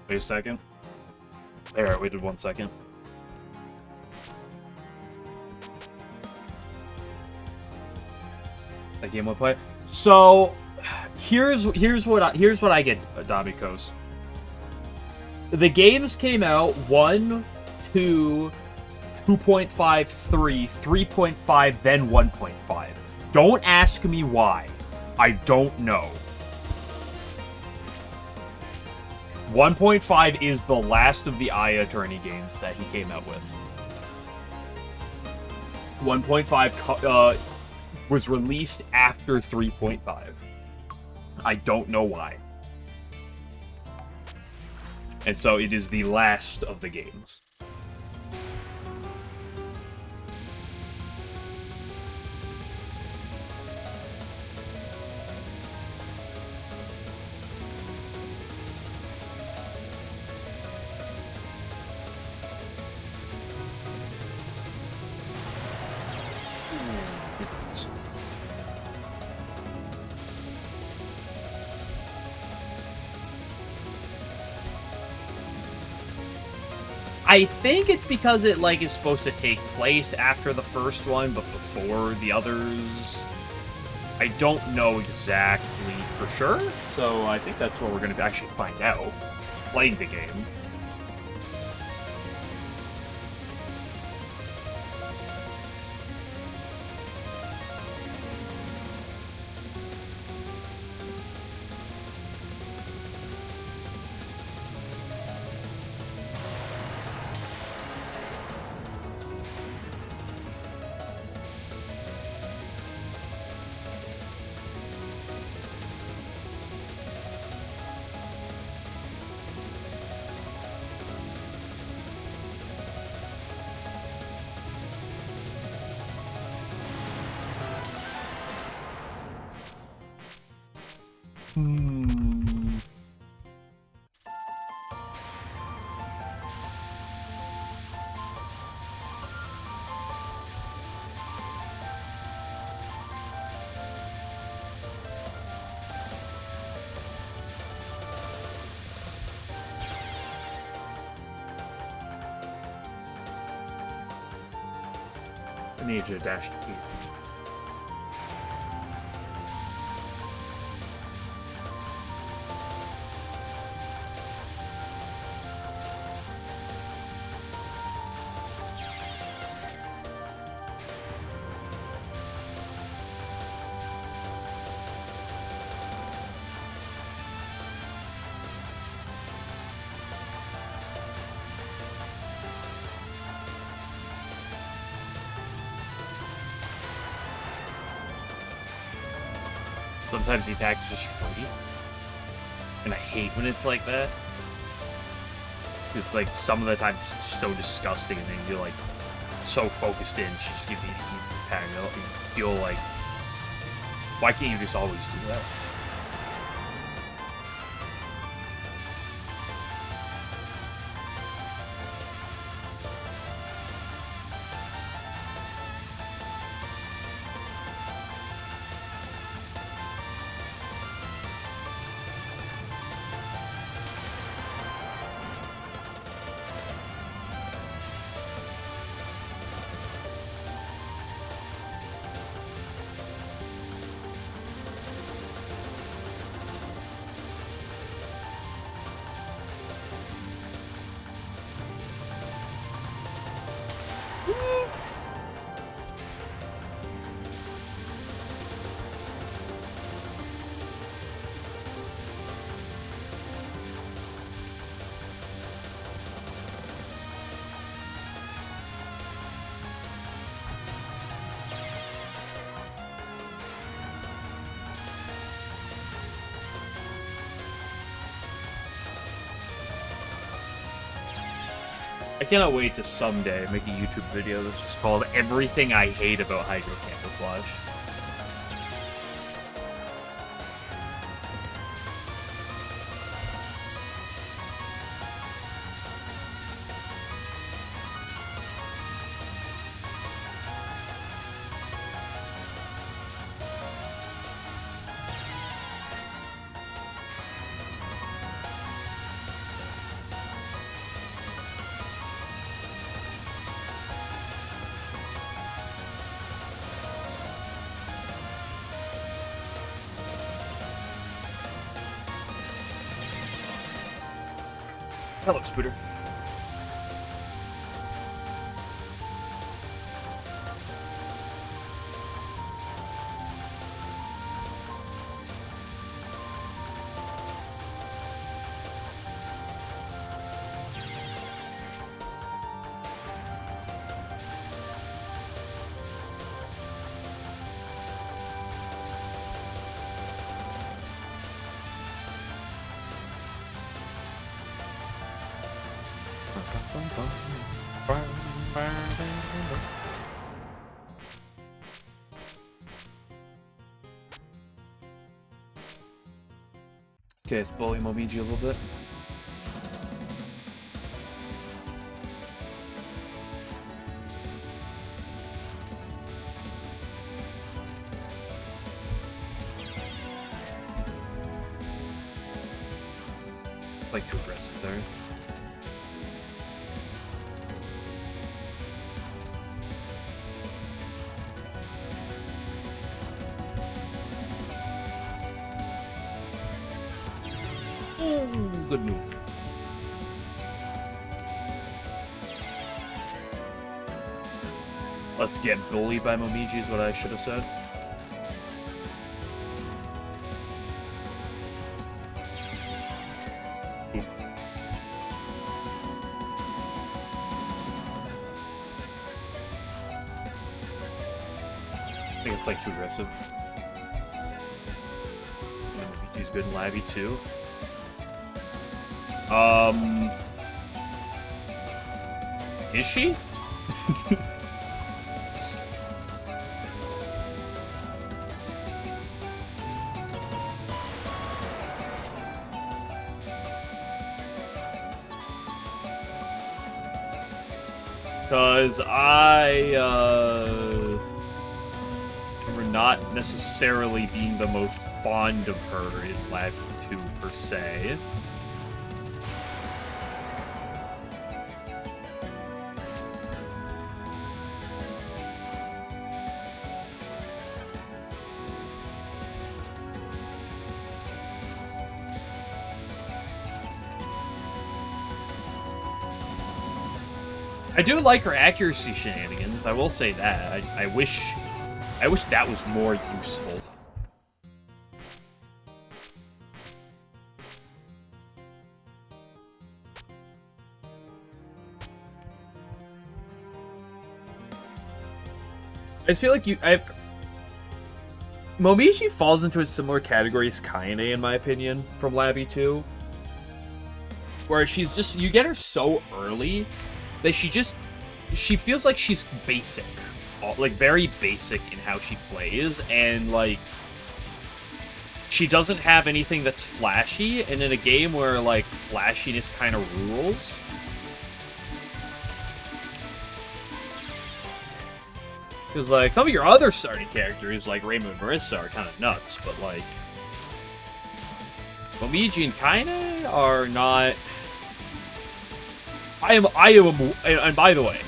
Wait a second. There, I waited 1 second. That game will play. So, here's what I get, Damikos. The games came out 1, 2, 2.5, 3, 3.5, then 1.5. Don't ask me why. I don't know. 1.5 is the last of the Aya Attorney games that he came out with. 1.5 was released after 3.5. I don't know why. And so it is the last of the games. I think it's because it, like, is supposed to take place after the first one, but before the others. I don't know exactly for sure, so I think that's what we're going to actually find out, playing the game. I need you to dash to here. Sometimes the attack's just free. And I hate when it's like that. It's like, some of the time it's so disgusting, and then you're like, so focused in, just give me the attack. You feel like, why can't you just always do that? I cannot wait to someday make a YouTube video that's just called Everything I Hate About Hydro Camouflage. Hello, Spooter. Okay, let's bully Momiji a little bit. Like too aggressive there. Good move. Let's get bullied by Momiji is what I should have said. Ooh. I think it's like too aggressive. Momiji's good in Labby too. Is she? Because I, remember not necessarily being the most fond of her in Labby 2 per se. I do like her accuracy shenanigans, I will say that. I wish that was more useful. I just feel like Momiji falls into a similar category as Kaine, in my opinion, from Labby 2. Where she's just, you get her so early that she feels like she's basic. Like, very basic in how she plays, and, like, she doesn't have anything that's flashy, and in a game where, like, flashiness kind of rules, because, like, some of your other starting characters, like Rainbow and Marissa, are kind of nuts, but, like, Momiji and Kaine are not... and by the way,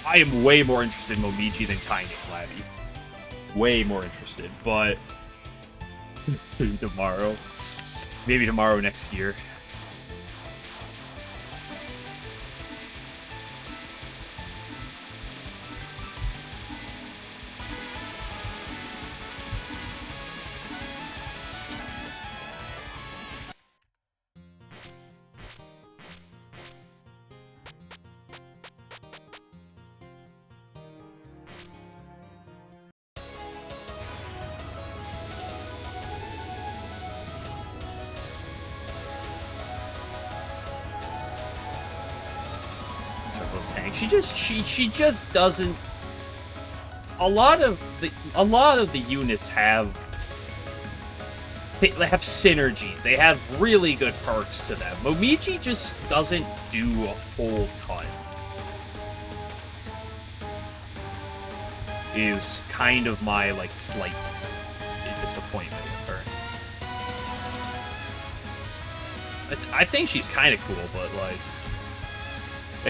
I am way more interested in Momiji than Kaine and Labby. Way more interested, but... tomorrow. Maybe tomorrow next year. She just doesn't. A lot of the units have synergies. They have really good perks to them. Momiji just doesn't do a whole ton. Is kind of my, like, slight disappointment with her. I think she's kind of cool, but, like,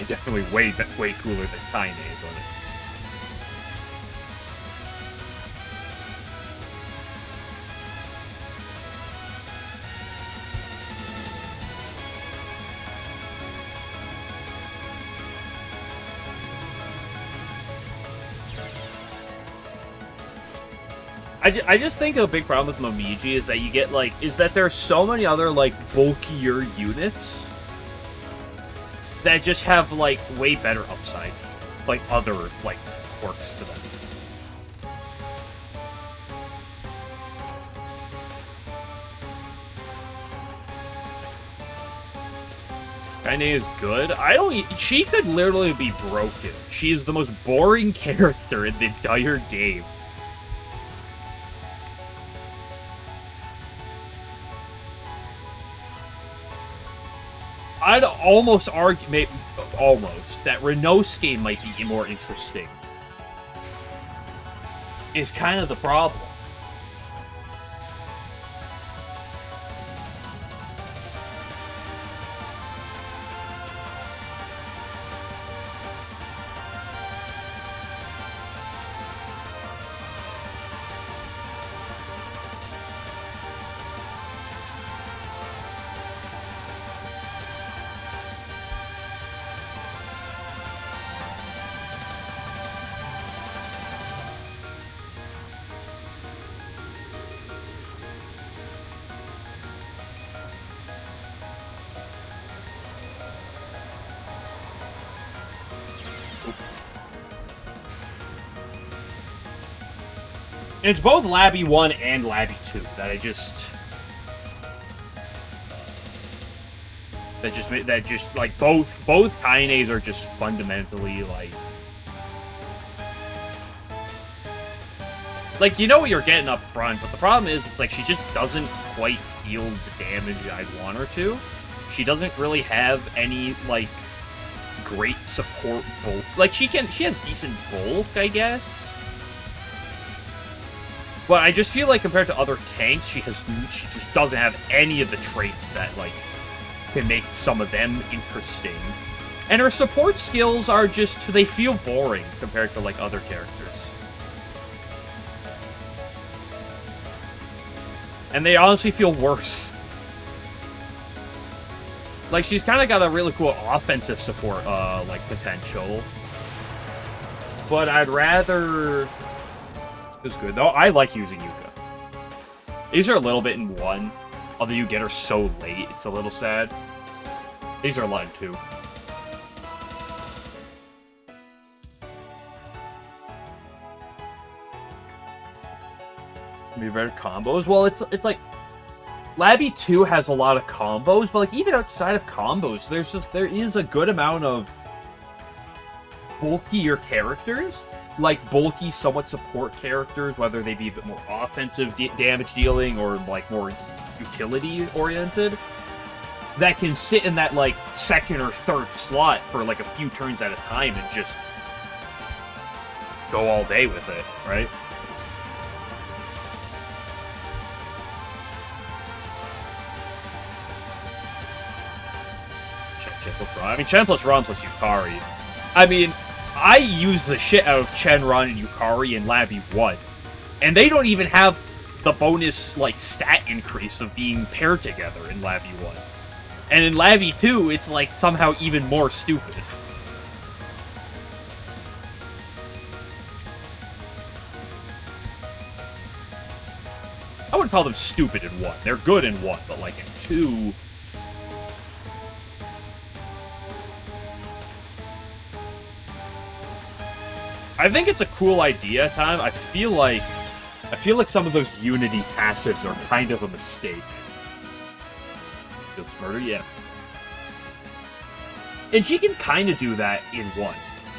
definitely way cooler than Kaine, but... I just think a big problem with Momiji is that you get, like, is that there's so many other, like, bulkier units that just have, like, way better upsides. Like, other, like, quirks to them. Kaine is good. She could literally be broken. She is the most boring character in the entire game. I'd almost argue, that Renosuke might be more interesting. Is kind of the problem. And it's both Labby 1 and Labby 2 that just like both Kaines are just fundamentally like you know what you're getting up front, but the problem is it's like she just doesn't quite deal the damage I'd want her to. She doesn't really have any like great support bulk. Like she has decent bulk, I guess. But I just feel like compared to other tanks, she just doesn't have any of the traits that, like, can make some of them interesting. And her support skills are just, they feel boring compared to, like, other characters. And they honestly feel worse. Like, she's kind of got a really cool offensive support, like, potential. But I'd rather... Is good though. I like using Yuka. These are a little bit in 1, although you get her so late, it's a little sad. These are a lot in 2. Maybe better combos. Well, it's like Labby 2 has a lot of combos, but like even outside of combos, there is a good amount of bulkier characters. Like bulky, somewhat support characters, whether they be a bit more offensive damage dealing or like more utility oriented, that can sit in that like second or third slot for like a few turns at a time and just go all day with it, right? Chen plus Ron. I mean, Chen plus Ron plus Yukari. I mean, I use the shit out of Shenron and Yukari and Labby 1. And they don't even have the bonus, like, stat increase of being paired together in Labby 1. And in Labby 2, it's, like, somehow even more stupid. I wouldn't call them stupid in 1. They're good in 1, but, like, in 2... I think it's a cool idea, Tom. I feel like some of those Unity passives are kind of a mistake. Feels murder, yeah. And she can kind of do that in 1.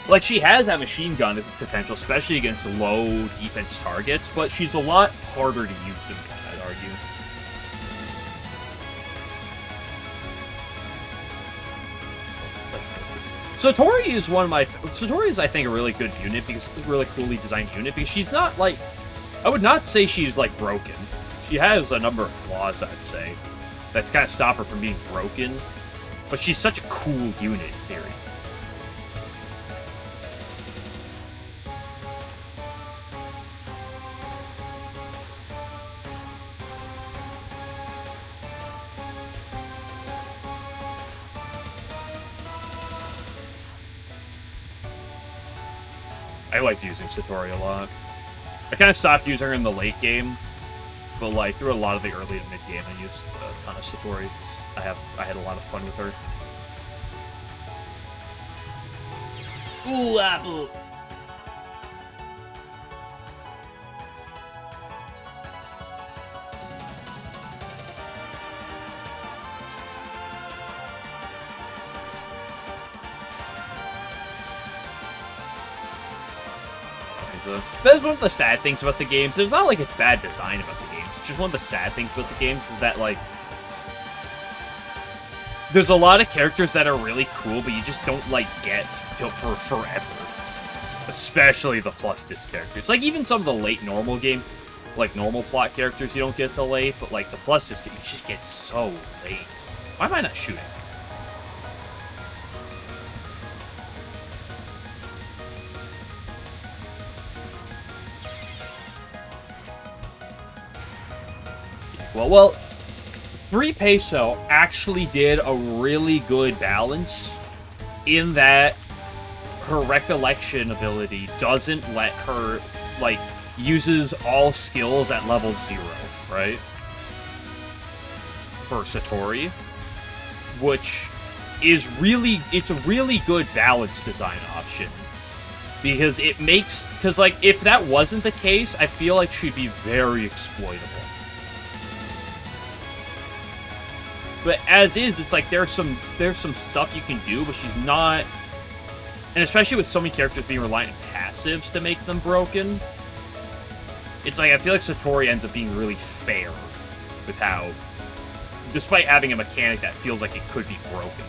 Like, she has that machine gun as a potential, especially against low defense targets, but she's a lot harder to use than I'd argue. Satori is Satori is, I think, a really good unit, because it's a really coolly designed unit, because she's not, like... I would not say she's, like, broken. She has a number of flaws, I'd say, that's kind of stop her from being broken, but she's such a cool unit, in theory. I liked using Satori a lot. I kind of stopped using her in the late game, but like through a lot of the early and mid game, I used a ton of Satori. I had a lot of fun with her. Ooh, apple. That's one of the sad things about the games. It's not like it's bad design about the games. It's just one of the sad things about the games is that, like, there's a lot of characters that are really cool, but you just don't, like, get for forever. Especially the plus disc characters. Like, even some of the late normal game, like, normal plot characters you don't get till late, but, like, the plus disc, you just get so late. Why am I not shooting? Well, 3 Peso actually did a really good balance in that her recollection ability doesn't let her, like, uses all skills at level 0, right? For Satori. Which is really, it's a really good balance design option. Because it makes, because, like, if that wasn't the case, I feel like she'd be very exploitable. But as is, it's like there's some stuff you can do, but she's not. And especially with so many characters being reliant on passives to make them broken, it's like I feel like Satori ends up being really fair with how, despite having a mechanic that feels like it could be broken.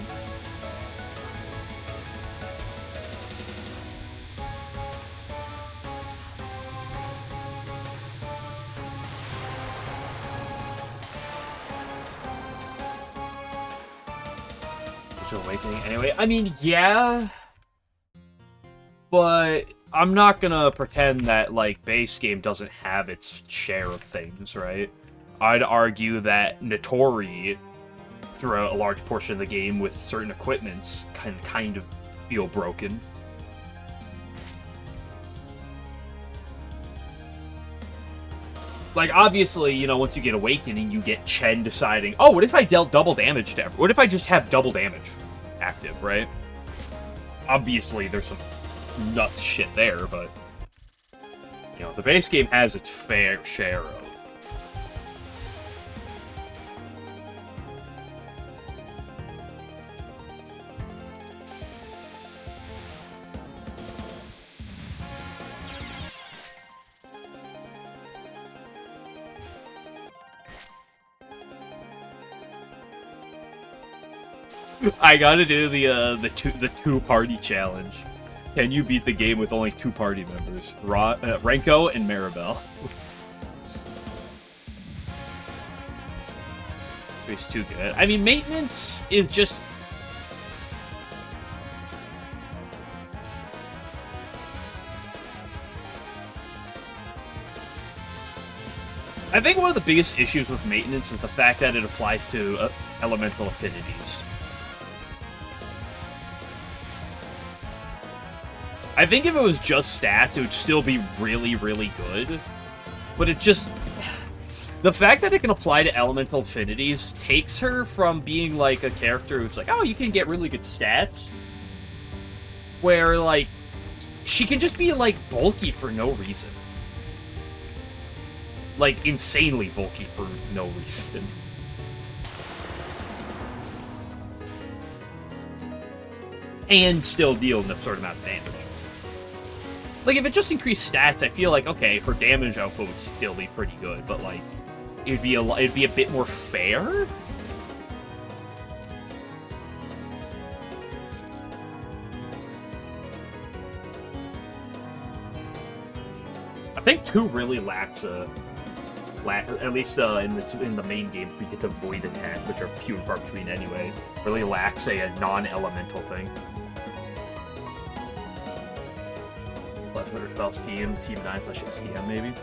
Awakening anyway. I mean, yeah, but I'm not gonna pretend that, like, base game doesn't have its share of things, right? I'd argue that Notori, throughout a large portion of the game with certain equipments, can kind of feel broken. Like, obviously, you know, once you get Awakening, you get Chen deciding, oh, what if I dealt double damage to everyone? What if I just have double damage active, right? Obviously, there's some nuts shit there, but, you know, the base game has its fair share of. I gotta do the two party challenge. Can you beat the game with only 2 party members? Renko and Maribel. It's too good. I mean, maintenance is just. I think one of the biggest issues with maintenance is the fact that it applies to elemental affinities. I think if it was just stats, it would still be really, really good. But it just... The fact that it can apply to elemental affinities takes her from being, like, a character who's like, oh, you can get really good stats. Where, like, she can just be, like, bulky for no reason. Like, insanely bulky for no reason. And still deal an absurd amount of damage. Like, if it just increased stats, I feel like, okay, her damage output would still be pretty good, but, like, it'd be a bit more fair? I think 2 really lacks a... at least in the main game, we get to void attacks, which are few and far between anyway. Really lacks a non-elemental thing. Last Winter Spells Team 9/STM, maybe.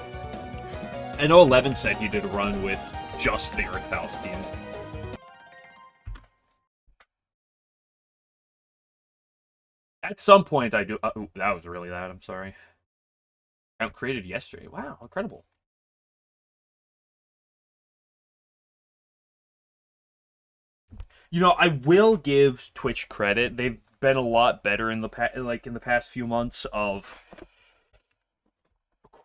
I know 11 said he did a run with just the Earth Palace team. At some point, I do. Ooh, that was really loud. I'm sorry. Created yesterday. Wow, incredible. You know, I will give Twitch credit. They've been a lot better in the in the past few months of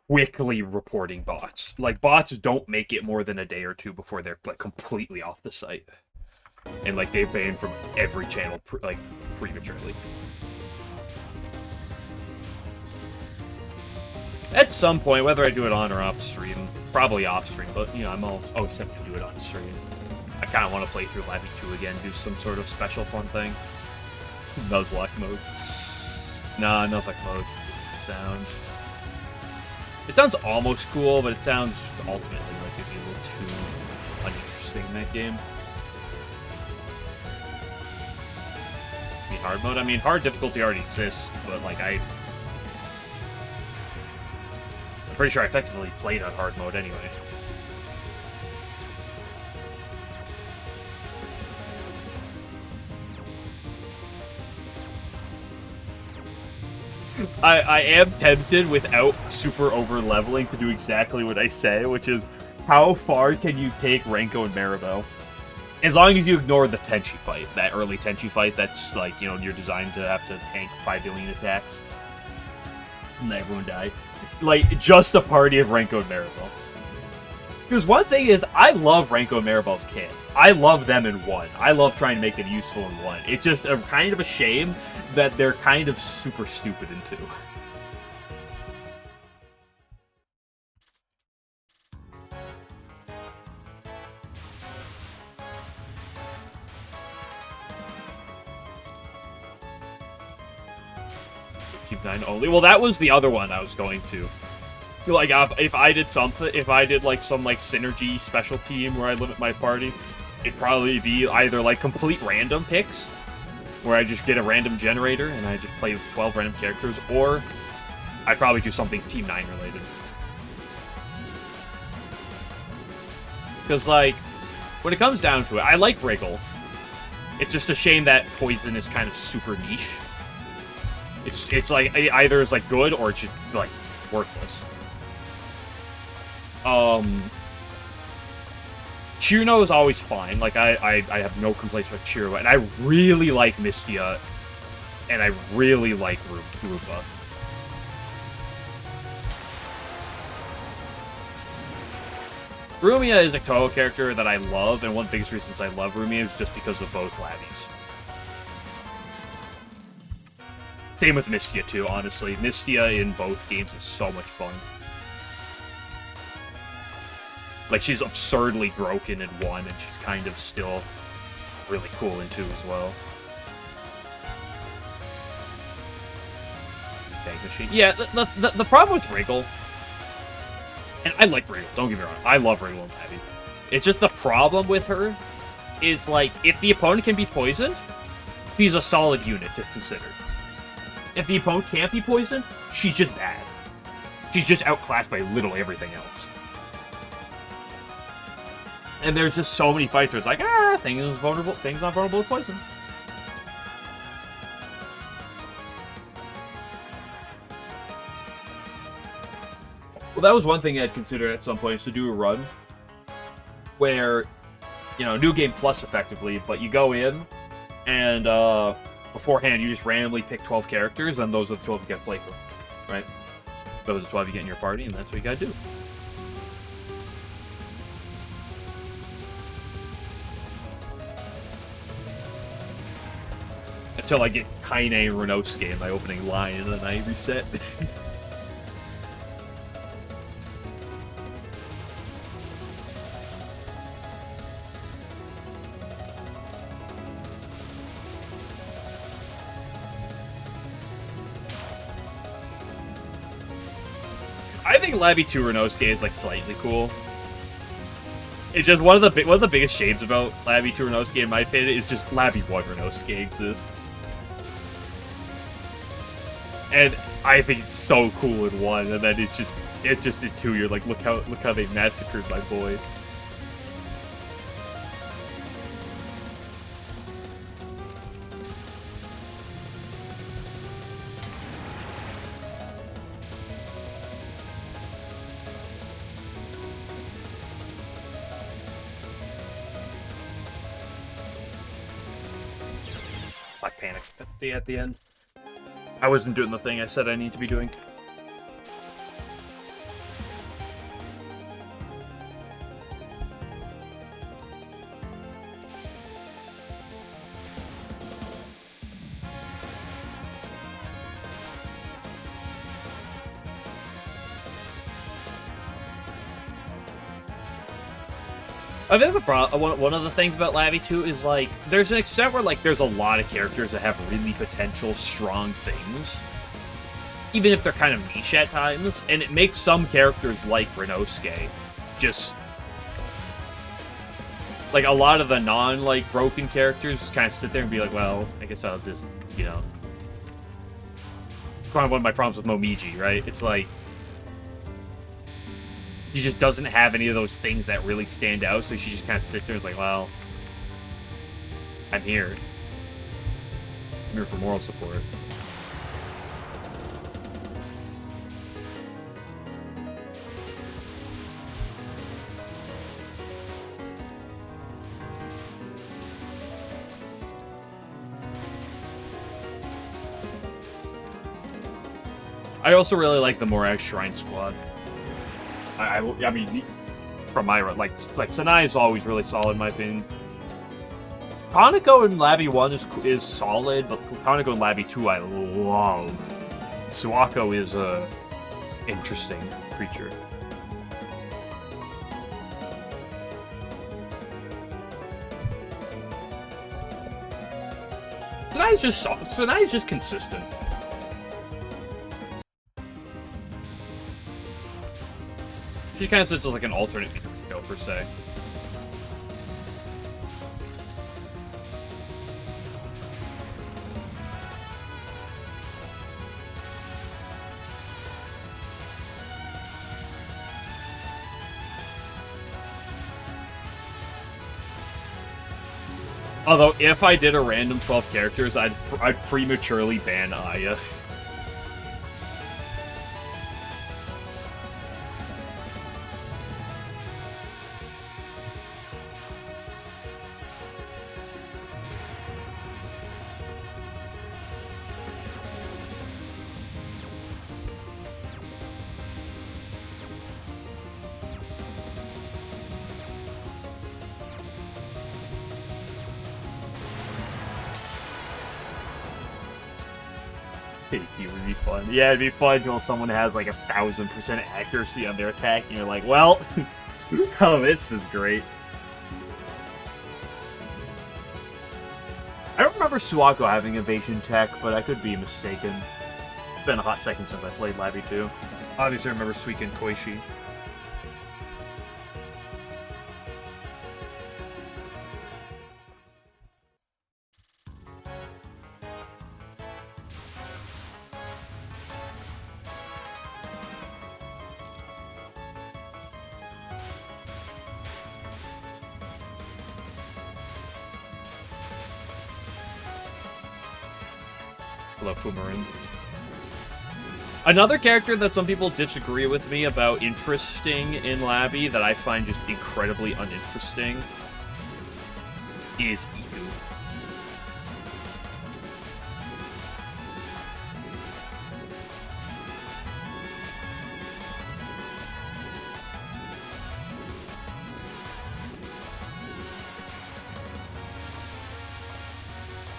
quickly reporting bots. Like bots don't make it more than a day or two before they're like completely off the site, and like they've banned from every channel like prematurely. At some point, whether I do it on or off stream, probably off stream, but you know I'm always set to do it on stream. I kind of want to play through Labby 2 again, do some sort of special fun thing. Nuzlocke mode. Nah, Nuzlocke mode. Sound. It sounds almost cool, but it sounds ultimately like it'd be a little too uninteresting in that game. I mean, hard mode? I mean, hard difficulty already exists, but like I'm pretty sure I effectively played on hard mode anyway. I am tempted without super over leveling to do exactly what I say, which is how far can you take Renko and Maribel? As long as you ignore the Tenchi fight, that early Tenchi fight that's like, you know, you're designed to have to tank 5 billion attacks. And everyone die. Like, just a party of Renko and Maribel. Because one thing is, I love Renko and Maribel's kit. I love them in 1. I love trying to make them useful in 1. It's just a kind of a shame that they're kind of super stupid in 2. Team 9 only. Well, that was the other one I was going to. Like, if I did something, if I did, like, some, like, synergy special team where I limit my party, it'd probably be either, like, complete random picks, where I just get a random generator and I just play with 12 random characters, or I'd probably do something Team 9 related. Because, like, when it comes down to it, I like Wriggle. It's just a shame that Poison is kind of super niche. It's like, either it's, like, good or it's just, like, worthless. Chirno is always fine. Like, I have no complaints with Chirno, and I really like Mystia, and I really like Rupa. Rumia is a Touhou character that I love, and one of the biggest reasons I love Rumia is just because of both Labbies. Same with Mystia, too, honestly. Mystia in both games is so much fun. Like, she's absurdly broken in 1, and she's kind of still really cool in 2 as well. Tank machine. Yeah, the problem with Wriggle, and I like Wriggle, don't get me wrong, I love Wriggle and Labby. It's just the problem with her is, like, if the opponent can be poisoned, she's a solid unit to consider. If the opponent can't be poisoned, she's just bad. She's just outclassed by literally everything else. And there's just so many fights where it's like, things not vulnerable to poison. Well, that was one thing I'd consider at some point, is to do a run where, you know, New Game Plus effectively, but you go in and beforehand you just randomly pick 12 characters, and those are the 12 you get to play for, right? Those are the 12 you get in your party, and that's what you gotta do. Until I get Kaine Renosuke in my opening line, and then I reset. I think Labby 2 Renosuke is, like, slightly cool. It's just one of the biggest shames about Labby 2 Renosuke, in my opinion, is just Labby 1 Renosuke exists. And I think it's so cool in 1, and then it's just in 2, you're like, look how they massacred my boy. Black Panic at the end. I wasn't doing the thing I said I need to be doing. I think one of the things about Lavi too is like there's an extent where like there's a lot of characters that have really potential strong things, even if they're kind of niche at times, and it makes some characters like Renosuke just like a lot of the non broken characters just kind of sit there and be like, well, I guess I'll just kind of one of my problems with Momiji, right? It's like she just doesn't have any of those things that really stand out, so she just kind of sits there and is like, well, I'm here. I'm here for moral support. I also really like the Morag Shrine Squad. I mean, from my like Sanai is always really solid in my opinion. Kaneko in Labby 1 is solid, but Kaneko in Labby 2 I love. Suwako is a interesting creature. Sanai is just consistent. She kind of sits as like an alternate Mikako, per se. Although, if I did a random 12 characters, I'd prematurely ban Aya. It would be fun. Yeah, it'd be fun until someone has like 1,000% accuracy on their attack, and you're like, well, oh, this is great. I don't remember Suwako having evasion tech, but I could be mistaken. It's been a hot second since I played Labby 2. Obviously, I remember Suika and Koishi. Fumarin. Another character that some people disagree with me about interesting in Labby that I find just incredibly uninteresting is Iku.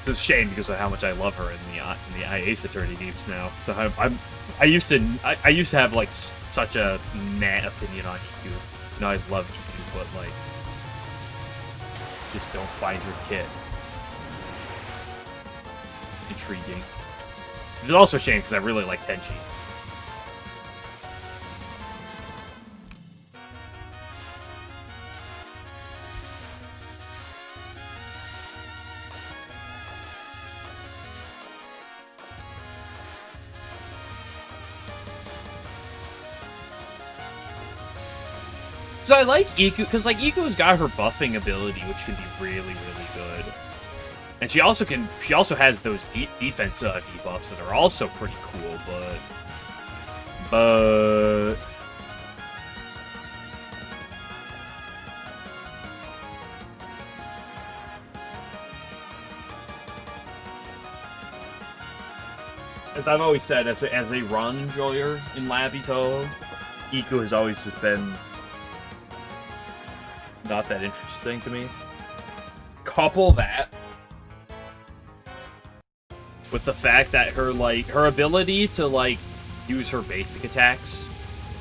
It's a shame because of how much I love her in the IA Eternity games now. So I used to have like such a meh opinion on Iku. You know, I love Iku, but like just don't find her kit intriguing. It's also a shame because I really like Tenchi. So I like Iku, because like Iku's got her buffing ability, which can be really, really good. And she also has those defense debuffs that are also pretty cool, but as I've always said, as a run enjoyer in Labby Touhou, Iku has always just been not that interesting to me. Couple that with the fact that her ability to like use her basic attacks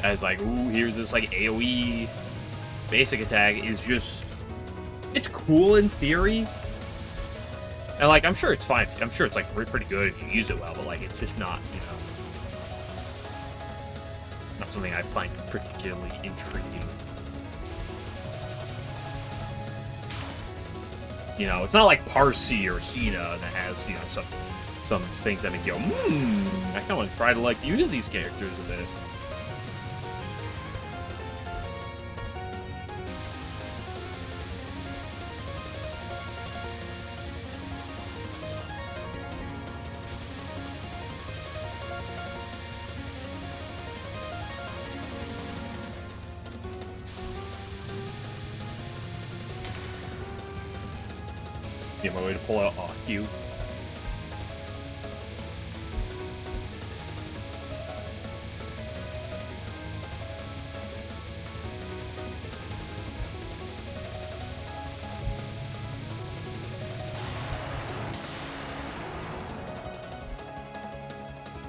as like, ooh, here's this like AoE basic attack is just, it's cool in theory. And like, I'm sure it's fine. I'm sure it's like pretty good if you use it well, but like, it's just not, you know, not something I find particularly intriguing. You know, it's not like Parsi or Hina that has, you know, some things that make you go, I kind of want to try to like use these characters a bit. Get my way to pull out Q.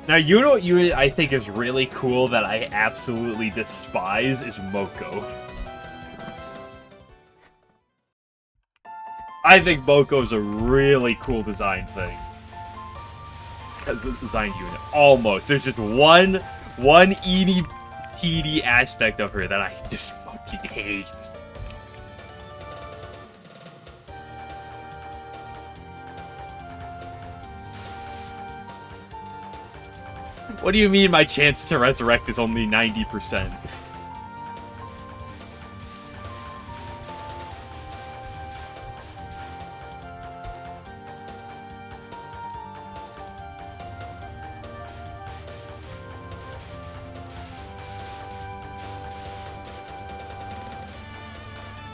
Now, you know what I think is really cool that I absolutely despise is Moko. I think Moko's a really cool design thing. It's got a design unit. Almost. There's just one eeny teeny aspect of her that I just fucking hate. What do you mean my chance to resurrect is only 90%?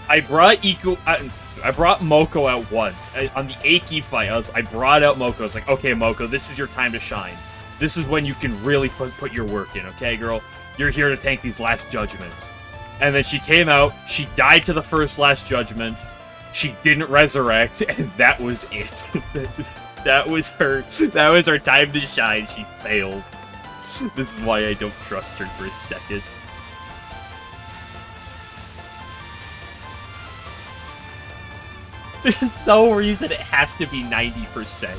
I brought Moko out once. On the Aki fight, I brought out Moko. I was like, okay, Moko, this is your time to shine. This is when you can really put your work in, okay, girl? You're here to tank these last judgments. And then she came out, she died to the first last judgment, she didn't resurrect, and that was it. that was her time to shine. She failed. This is why I don't trust her for a second. There's no reason it has to be 90%.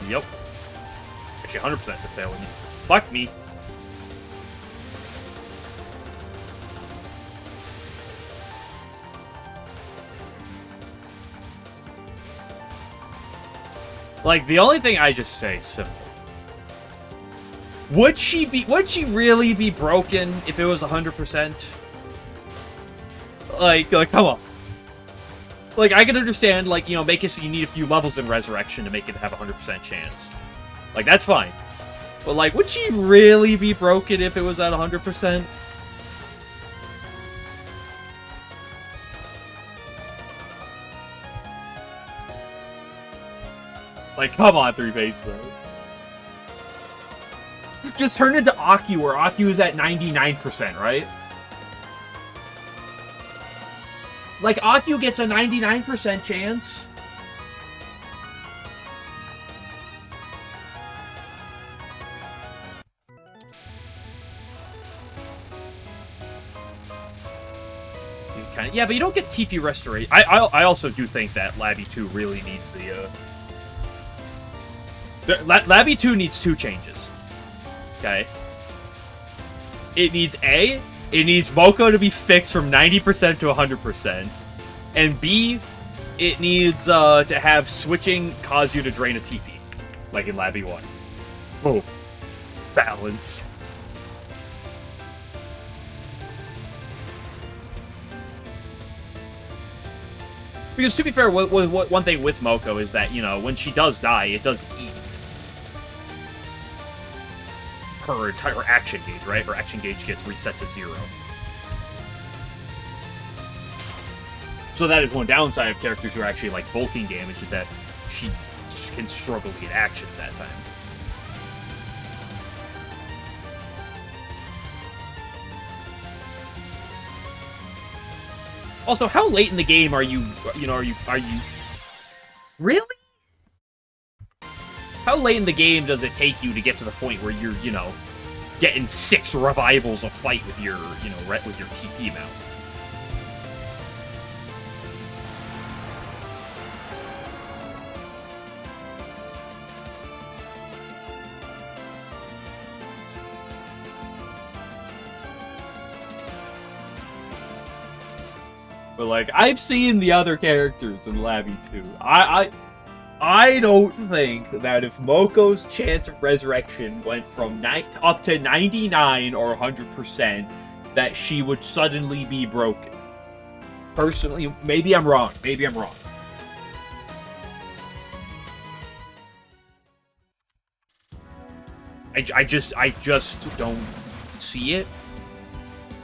Yep. Actually, 100% to failing. Fuck me. Like, the only thing I just say is simple. Would she really be broken if it was 100%? Like, come on. Like, I can understand, like, you know, make it so you need a few levels in Resurrection to make it have a 100% chance. Like, that's fine. But, like, would she really be broken if it was at 100%? Like, come on, 3-base, though. Just turn into Aki, where Aki is at 99%, right? Like, Aki gets a 99% chance. Yeah, but you don't get TP Restoration. I also do think that Labby 2 really needs Labby 2 needs 2 changes. Okay? It needs A, it needs Moko to be fixed from 90% to 100%. And B, it needs to have switching cause you to drain a TP. Like in Labby 1. Oh. Balance. Because to be fair, one thing with Moko is that, you know, when she does die, it does eat. her entire action gauge, right? Her action gauge gets reset to 0. So that is one downside of characters who are actually like bulking damage, is that she can struggle to get actions that time. Also, how late in the game are you really? How late in the game does it take you to get to the point where you're, getting 6 revivals a fight with your, with your TP mount? But, like, I've seen the other characters in Labby 2. I don't think that if Moko's chance of resurrection went from up to 99 or 100%, that she would suddenly be broken. Personally, maybe I'm wrong. Maybe I'm wrong. I just don't see it,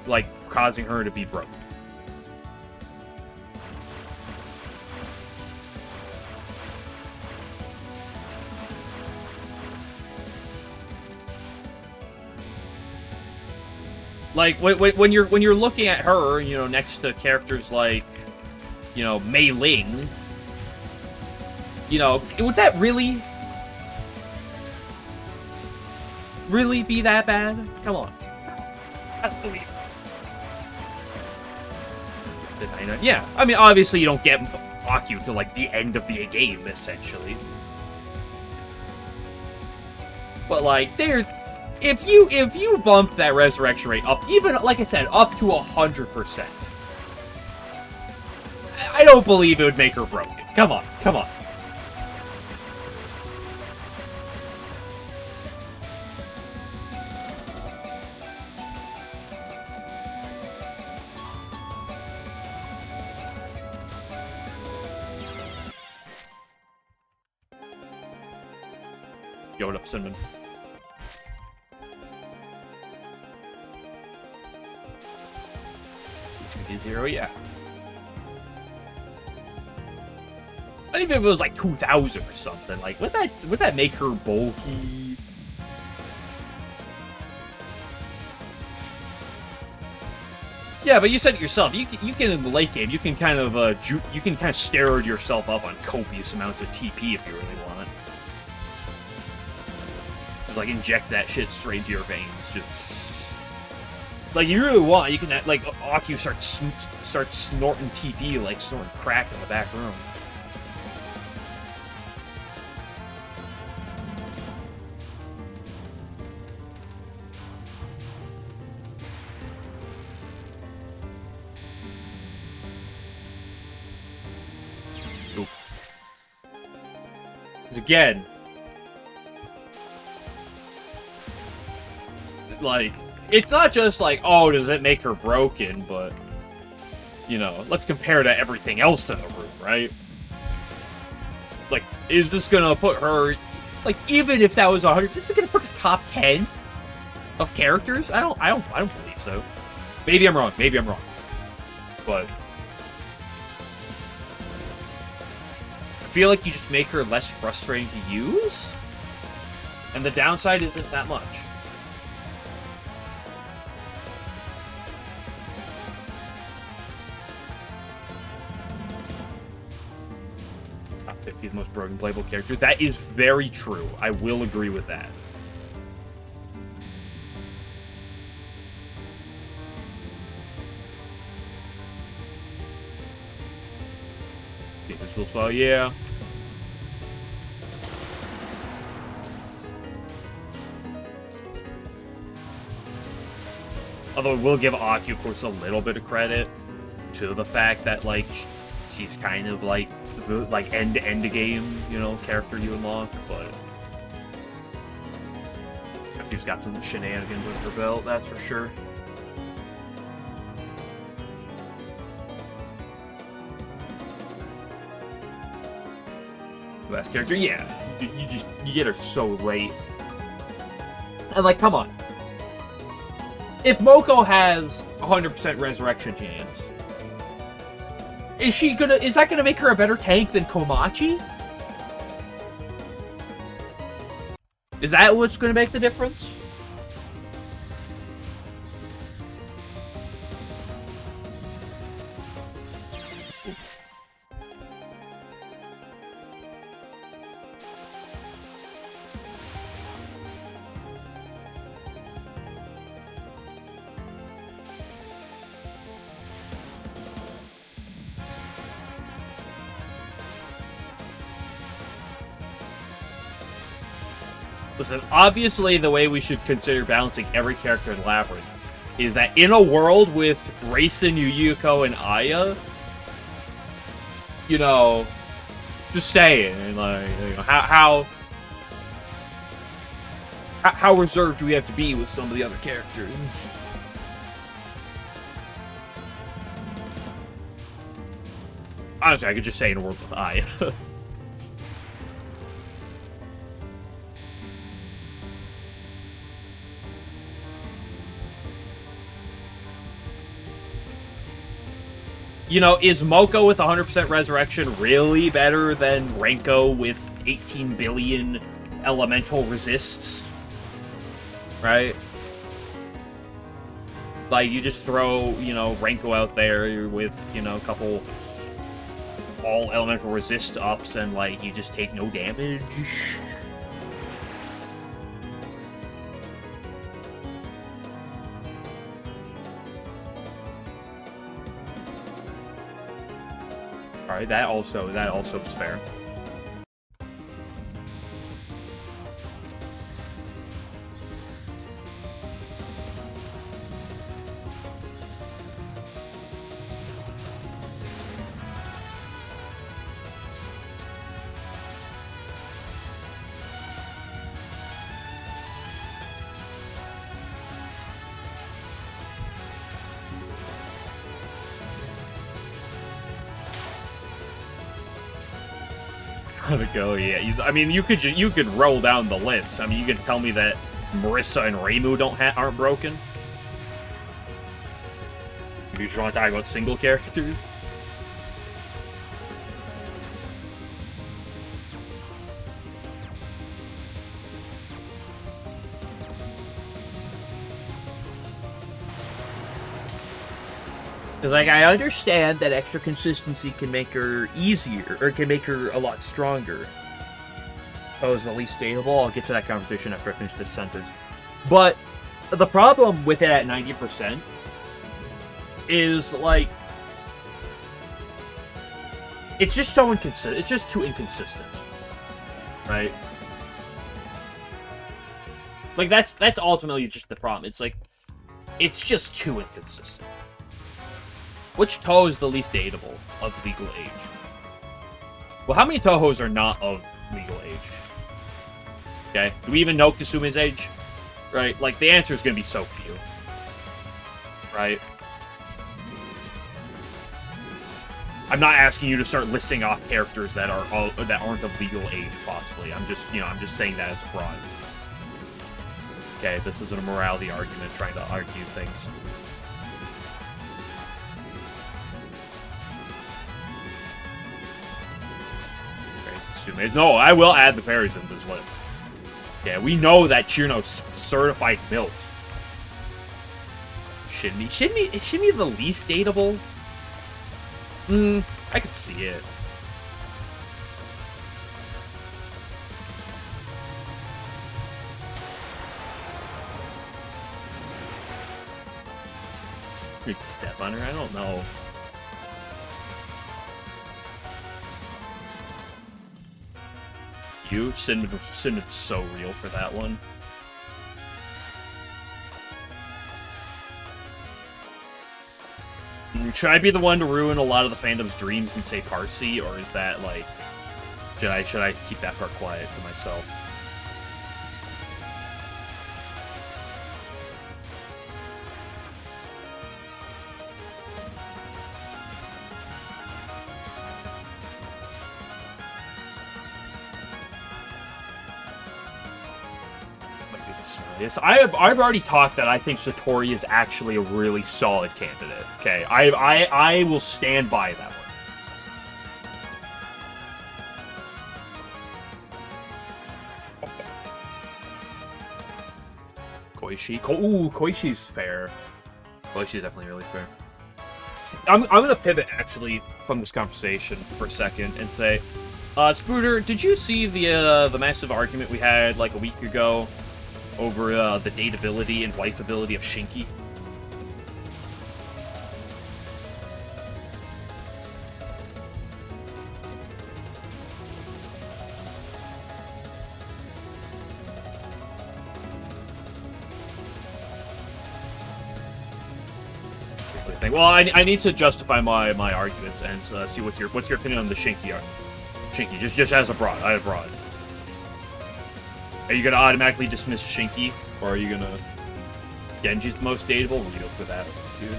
like, causing her to be broken. Like, when you're looking at her, next to characters like, Mei Ling, would that really be that bad? Come on. I don't believe it. Yeah, I mean, obviously you don't get Aku to, like, the end of the game, essentially. But, like, if you bump that resurrection rate up, even, like I said, up to 100%, I don't believe it would make her broken. Come on, come on. Yo, what up, Cinnamon? Zero, yeah. I think if it was like 2,000 or something, like, would that make her bulky? Yeah, but you said it yourself. You can in the late game. You can kind of steroid yourself up on copious amounts of TP if you really want. Just like inject that shit straight into your veins. Just. Like, you really want, you can, like, Aku start snorting TP, like, snorting crack in the back room. Oop. Because again, like, it's not just like, oh, does it make her broken, but, let's compare to everything else in the room, right? Like, is this gonna put her, like, even if that was 100, this is gonna put her top 10 of characters? I don't believe so. Maybe I'm wrong, but I feel like you just make her less frustrating to use, and the downside isn't that much. 50th most broken playable character. That is very true. I will agree with that. Okay, this will spell, yeah. Although we'll give Aki, of course, a little bit of credit to the fact that, like, she's kind of like the end-to-end game, character you unlock, but she's got some shenanigans with her belt, that's for sure. Best character, yeah. You get her so late. And, like, come on. If Moko has 100% resurrection chance, is that gonna make her a better tank than Komachi? Is that what's gonna make the difference? Listen, obviously the way we should consider balancing every character in Labyrinth is that in a world with Raisin, Yuyuko, and Aya, you know, just saying, like, you know, how reserved do we have to be with some of the other characters? Honestly, I could just say in a world with Aya. You know, is Moko with 100% resurrection really better than Renko with 18 billion elemental resists? Right? Like, you just throw, you know, Renko out there with, you know, a couple all elemental resist ups and, like, you just take no damage. Alright, that also is fair. To go, yeah. I mean, you could roll down the list. I mean, you could tell me that Marissa and Reimu aren't broken. You just want to talk about single characters. Because, like, I understand that extra consistency can make her easier, or can make her a lot stronger. Oh, is the least stable? I'll get to that conversation after I finish this sentence. But the problem with it at 90% is, like, it's just so inconsistent. It's just too inconsistent. Right? Like, that's ultimately just the problem. It's, like, it's just too inconsistent. Which Touhou is the least dateable of legal age? Well, how many Touhous are not of legal age? Okay, do we even know Kasumi's age? Right, like, the answer is going to be so few. Right? I'm not asking you to start listing off characters that aren't of legal age, possibly. I'm just saying that as a broad. Okay, this isn't a morality argument trying to argue things. No, I will add the fairies into this list. Yeah, we know that Chirno's certified milk. Shinmi? Is Shinmi the least dateable? I could see it. We'd step on her? I don't know. Cinnamon's so real for that one. Should I be the one to ruin a lot of the fandom's dreams and say Parsi, or is that, like, should I keep that part quiet for myself? Yes, I've already talked that I think Satori is actually a really solid candidate. Okay, I will stand by that one. Koishi. Ooh, Koishi's fair. Koishi's definitely really fair. I'm gonna pivot actually from this conversation for a second and say, Spooter, did you see the massive argument we had like a week ago over the dateability and wifeability of Shinki? Well, I need to justify my arguments and see what's your opinion on the Shinki Shinki, just as a broad. Are you gonna automatically dismiss Shinki, or are you gonna Genji's the most dateable? What do you go for that, dude?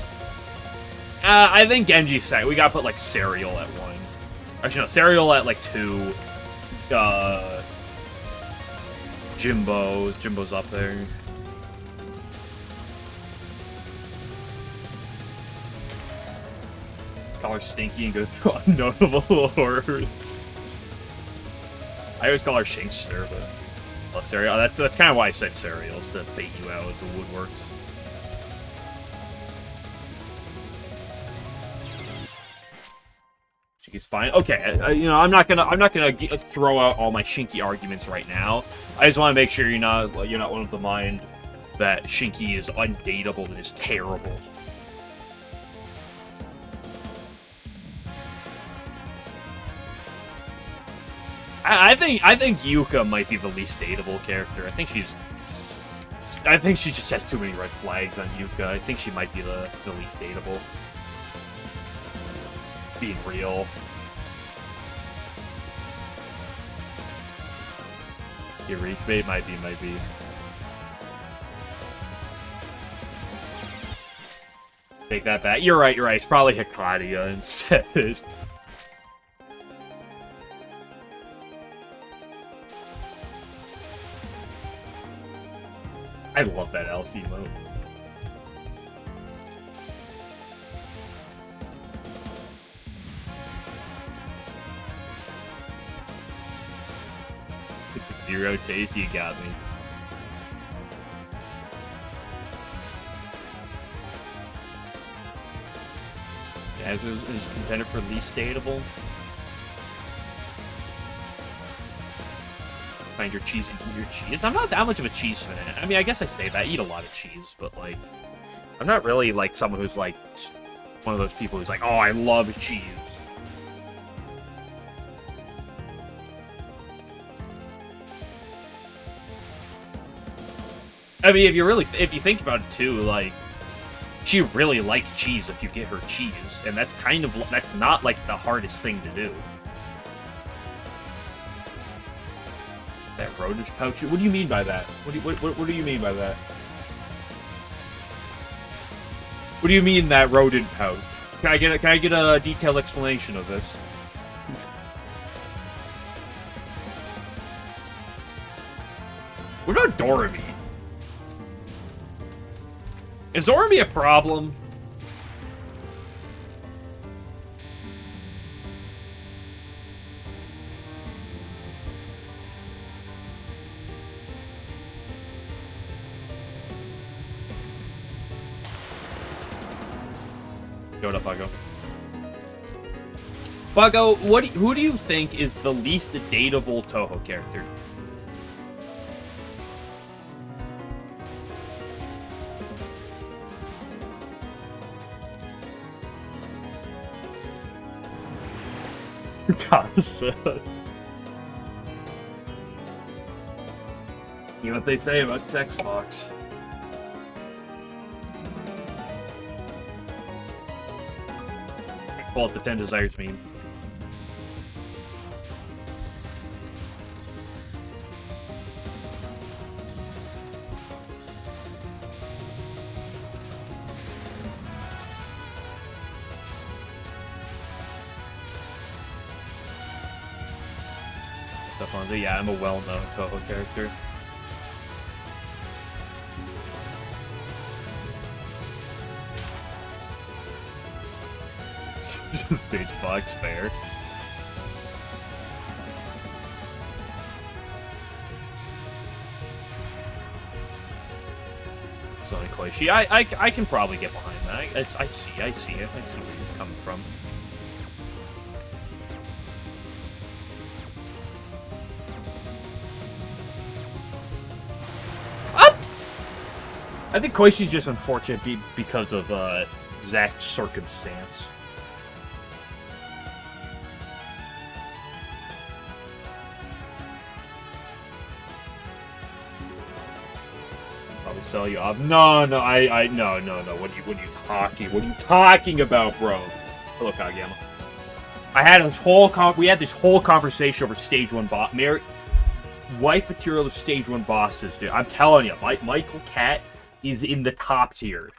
I think Genji's second. We gotta put like Serial at 1. Actually, no, Serial at like 2. Jimbo's up there. Call her Stinky and go through unnotable horrors. I always call her Shinkster, but Serial. That's kind of why I said Serial, to bait you out with the woodworks. Shinki's fine. Okay, I'm not gonna throw out all my Shinki arguments right now. I just want to make sure you're not one of the mind that Shinki is undateable and is terrible. I think Yuka might be the least dateable character. I think she just has too many red flags on Yuka. I think she might be the least dateable. Being real. Eureka might be. Take that back. You're right. It's probably Hikaria instead. I love that LC mode. Zero taste, you got me. As is contender for least dateable. Find your cheese. I'm not that much of a cheese fan. I mean, I guess I say that. I eat a lot of cheese, but like, I'm not really like someone who's like one of those people who's like, oh, I love cheese. I mean, if you think about it too, like, she really likes cheese if you get her cheese, and that's not like the hardest thing to do. That rodent pouch. What do you mean by that? What do you mean by that? What do you mean that rodent pouch? Can I get a detailed explanation of this? What about Doremi? Is Doremi a problem? Go to Buggo. Buggo, who do you think is the least dateable Touhou character? Kasa. You know what they say about sex box. Call it the 10 Desires meme. Yeah, I'm a well-known Touhou character. Just bitch fucks fair. Sonic Koishi. I can probably get behind that. I see it. I see where you're coming from. Up! I think Koishi's just unfortunate because of Zach's circumstance. Probably sell you off. No. No. What are you talking about, bro? Hello, Kageyama. We had this whole conversation over stage 1 boss. Wife material of stage 1 bosses, dude. I'm telling you, Michael Cat is in the top tier.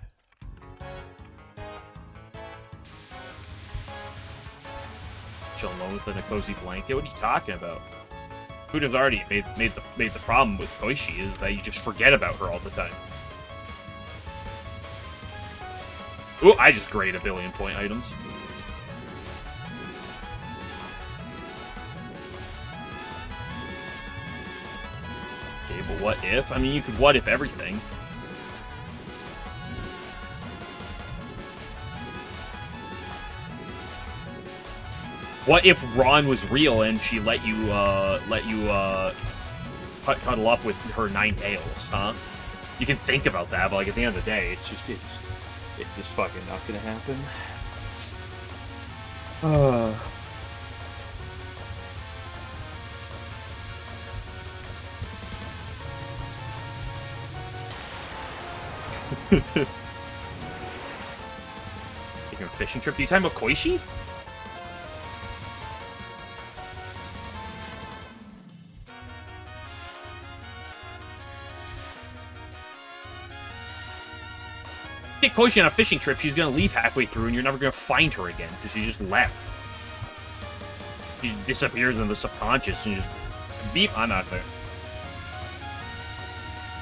Chill alone within a cozy blanket. What are you talking about? Fuda's already made the problem with Koishi is that you just forget about her all the time. Ooh, I just graded 1 billion point items. Okay, but what if? I mean, you could what if everything. What if Ron was real and she let you cuddle up with her 9 tails, huh? You can think about that, but like at the end of the day, it's just fucking not gonna happen. Taking a fishing trip? Are you talking about Koishi? Take Koishi on a fishing trip, she's gonna leave halfway through and you're never gonna find her again because she just left. She disappears in the subconscious and you just beep, I'm out there.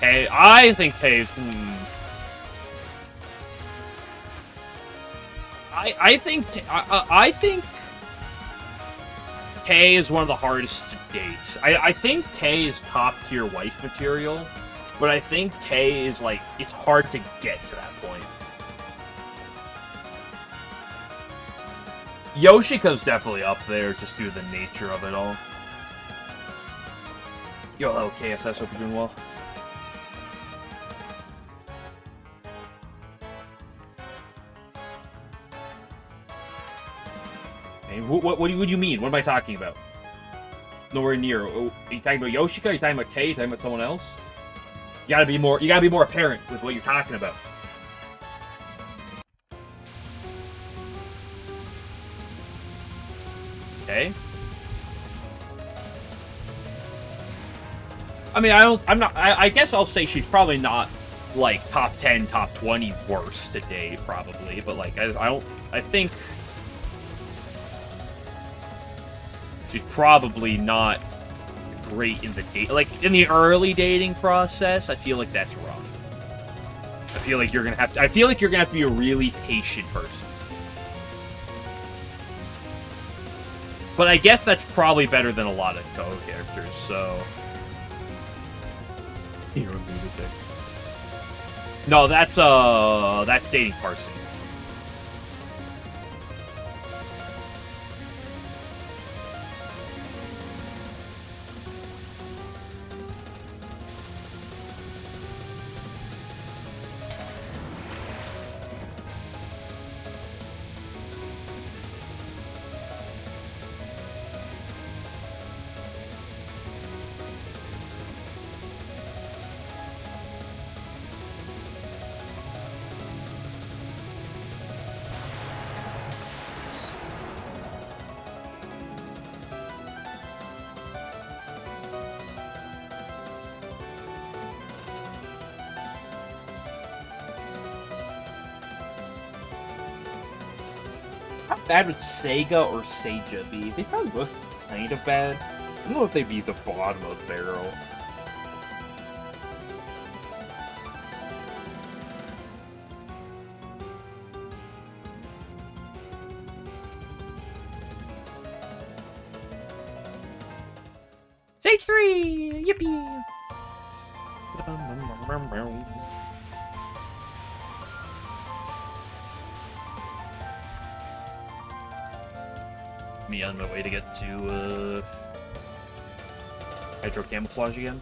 Hey, I think Tay's I think Tay is one of the hardest to date. I think Tay is top tier wife material, but I think Tay is like, it's hard to get to that point. Yoshika's definitely up there just due to the nature of it all. Yo, hello KSS, hope you're doing well. Hey, what do you mean? What am I talking about? Nowhere near. Are you talking about Yoshika? Are you talking about Tay? Are you talking about someone else? You gotta be more apparent with what you're talking about. Okay. I mean, I guess I'll say she's probably not like top 10, top 20 worst today, probably, but like I think she's probably not great in the in the early dating process. I feel like that's wrong. I feel like you're gonna have to be a really patient person. But I guess that's probably better than a lot of Touhou characters, so. Hero lunatic. No, that's dating Parson. How bad would Sega or Seija be? They probably both kind of bad. I don't know if they'd be the bottom of the barrel. Stage 3! Yippee! Me on my way to get to, Hydro Camouflage again.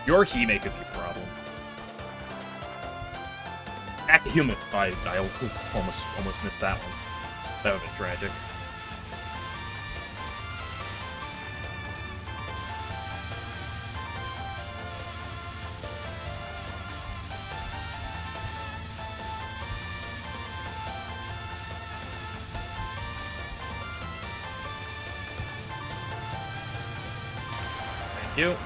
Your Hime could be a problem. Human. I almost missed that one. That would have been tragic. Thank you.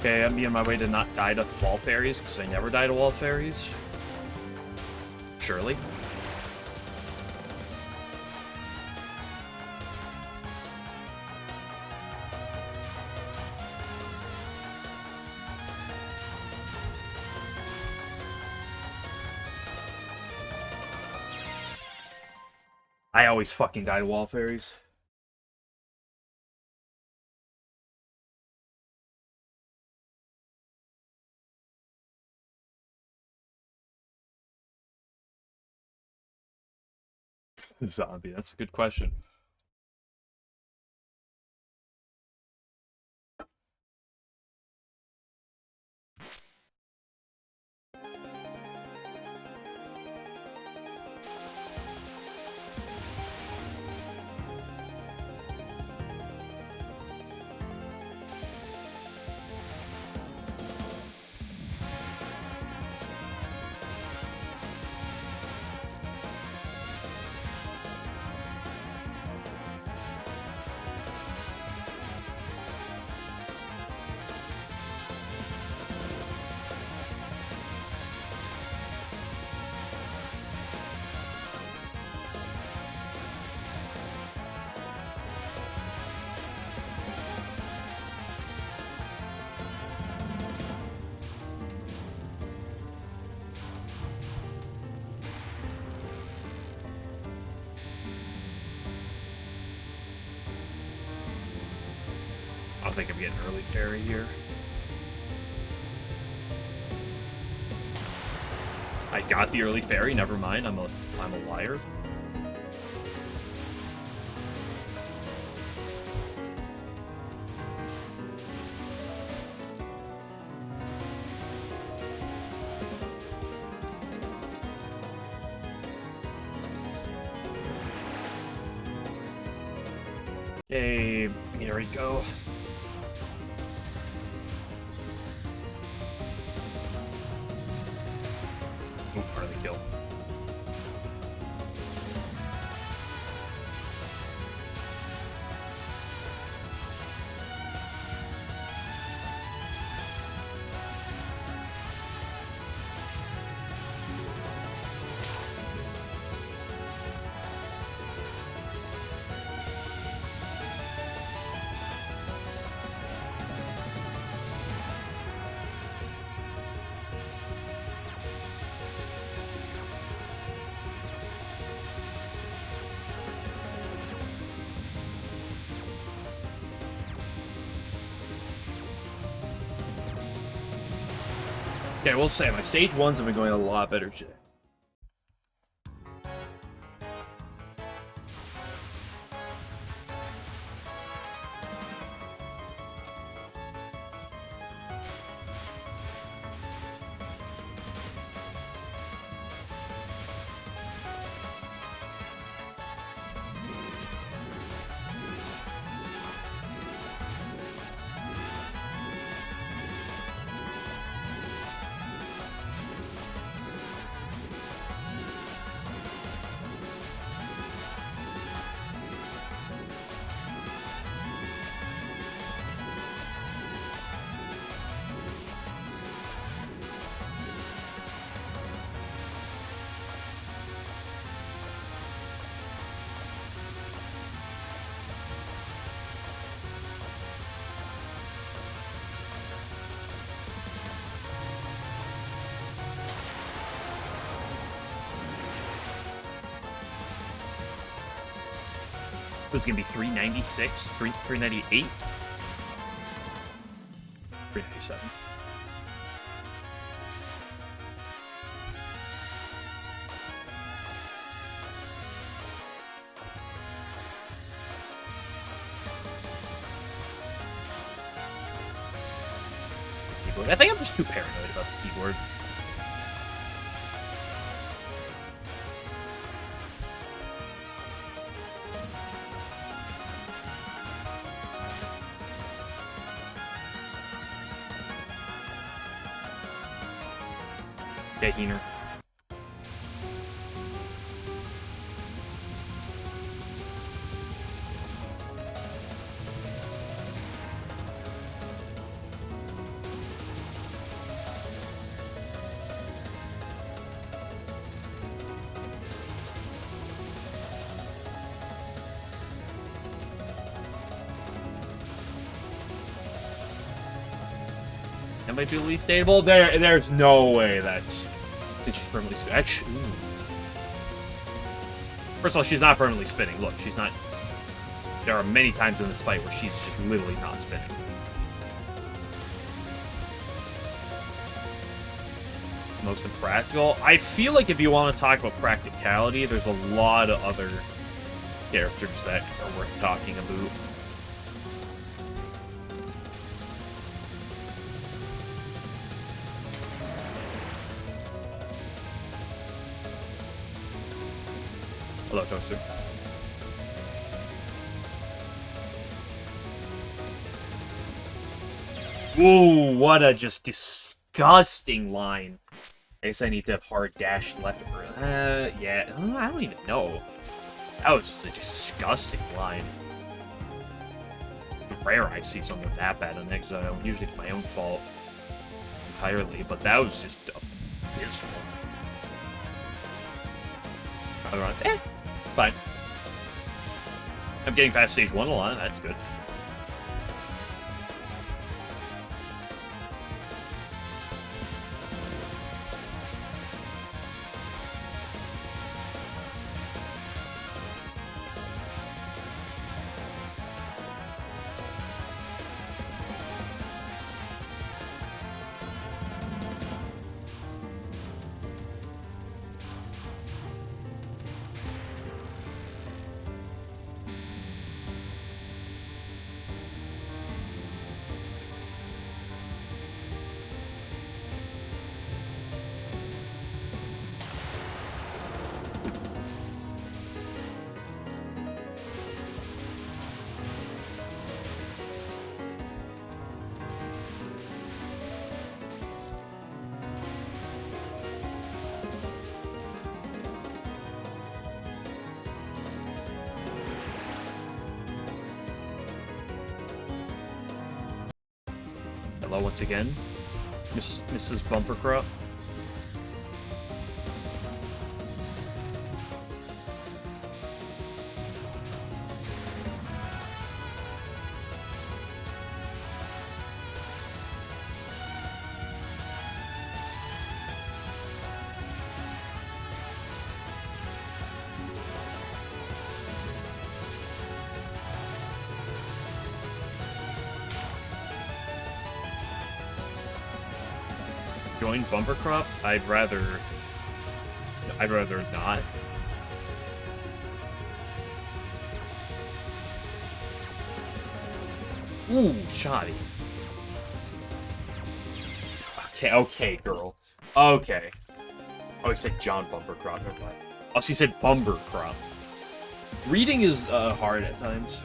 Okay, I'm being on my way to not die to wall fairies, because I never die to wall fairies. Surely. I always fucking die to wall fairies. Zombie, that's a good question. I don't think I'm getting early fairy here. I got the early fairy, never mind, I'm a liar. Okay, here we go. Early kill. Okay, we'll say my stage ones have been going a lot better today. It was gonna be 396, 398, 397. Keyboard. I think I'm just too paranoid about the keyboard. Yeah, Heener. That might be least stable. There's no way that's... Did she permanently spin? First of all, she's not permanently spinning. Look, she's not... There are many times in this fight where she's just literally not spinning. It's most impractical. I feel like if you want to talk about practicality, there's a lot of other characters that are worth talking about. Hello, Toaster. Ooh, what a just disgusting line. I guess I need to have hard dash left or... yeah. I don't even know. That was just a disgusting line. It's rare I see something that bad on Exile. Usually it's my own fault entirely, but that was just abysmal. Other ones, fine. I'm getting past stage 1 a lot, that's good. Hello once again, Mrs. Bumpercrop. join Bumper Crop? I'd rather not. Ooh, shoddy. Okay, girl. Okay. Oh, he said John Bumper Crop. Oh, she said Bumper Crop. Reading is hard at times.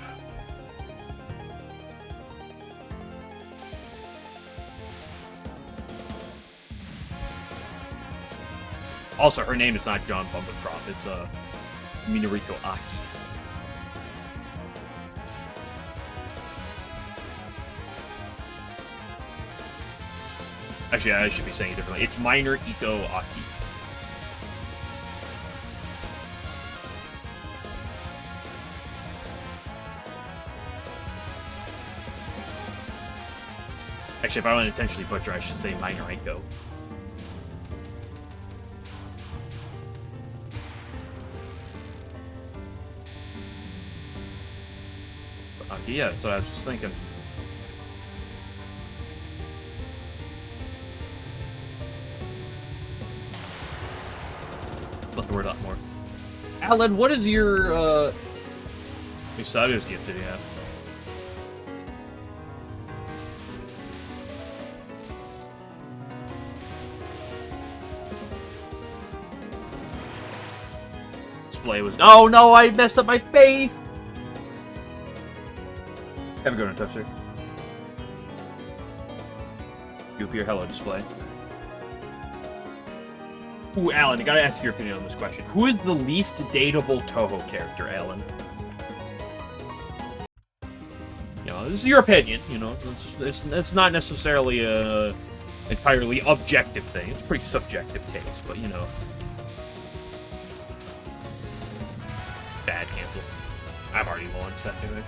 Also, her name is not John Bumper Crop. It's Minariko Aki. Actually, I should be saying it differently. It's Minor Ito Aki. Actually, if I want to intentionally butcher, I should say Minor Iko. Aki, yeah, that's what I was just thinking. Let the word out more. Alan, what is your Usabio's gift did he have? Display was no, I messed up my face. Have a good one, Toaster. Goofier hello display. Ooh, Alan, I gotta ask your opinion on this question. Who is the least dateable Touhou character, Alan? You know, this is your opinion, you know. It's not necessarily a entirely objective thing. It's a pretty subjective taste, but, you know. Bad cancel. I've already launched that anyway.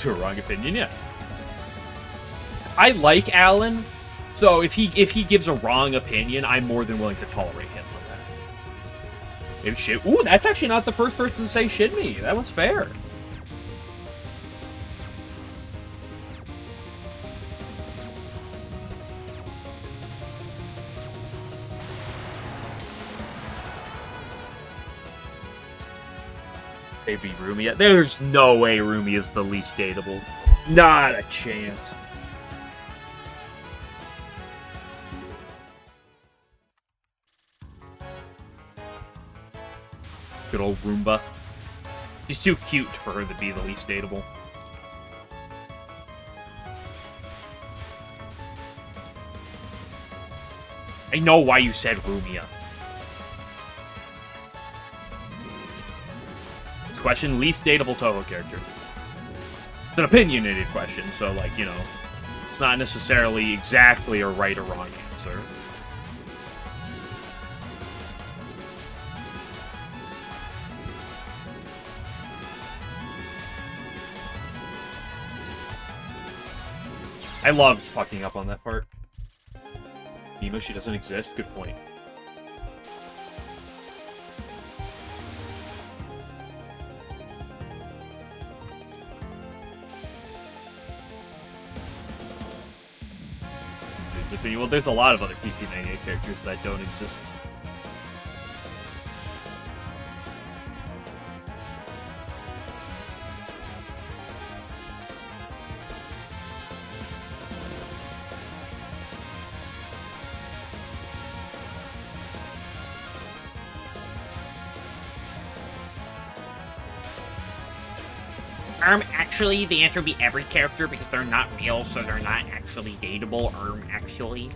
To a wrong opinion, yeah. I like Alan, so if he gives a wrong opinion, I'm more than willing to tolerate him on that. Maybe shit. Ooh, that's actually not the first person to say shit me. That was fair. Maybe Rumi. There's no way Rumi is the least dateable. Not a chance. Good old Roomba. She's too cute for her to be the least dateable. I know why you said Rumia. Question, least dateable Touhou character. It's an opinionated question, so, like, you know, it's not necessarily exactly a right or wrong answer. I loved fucking up on that part. Nemo, she doesn't exist? Good point. Well, there's a lot of other PC98 characters that don't exist. Actually, the answer would be every character because they're not real, so they're not actually dateable. Actually.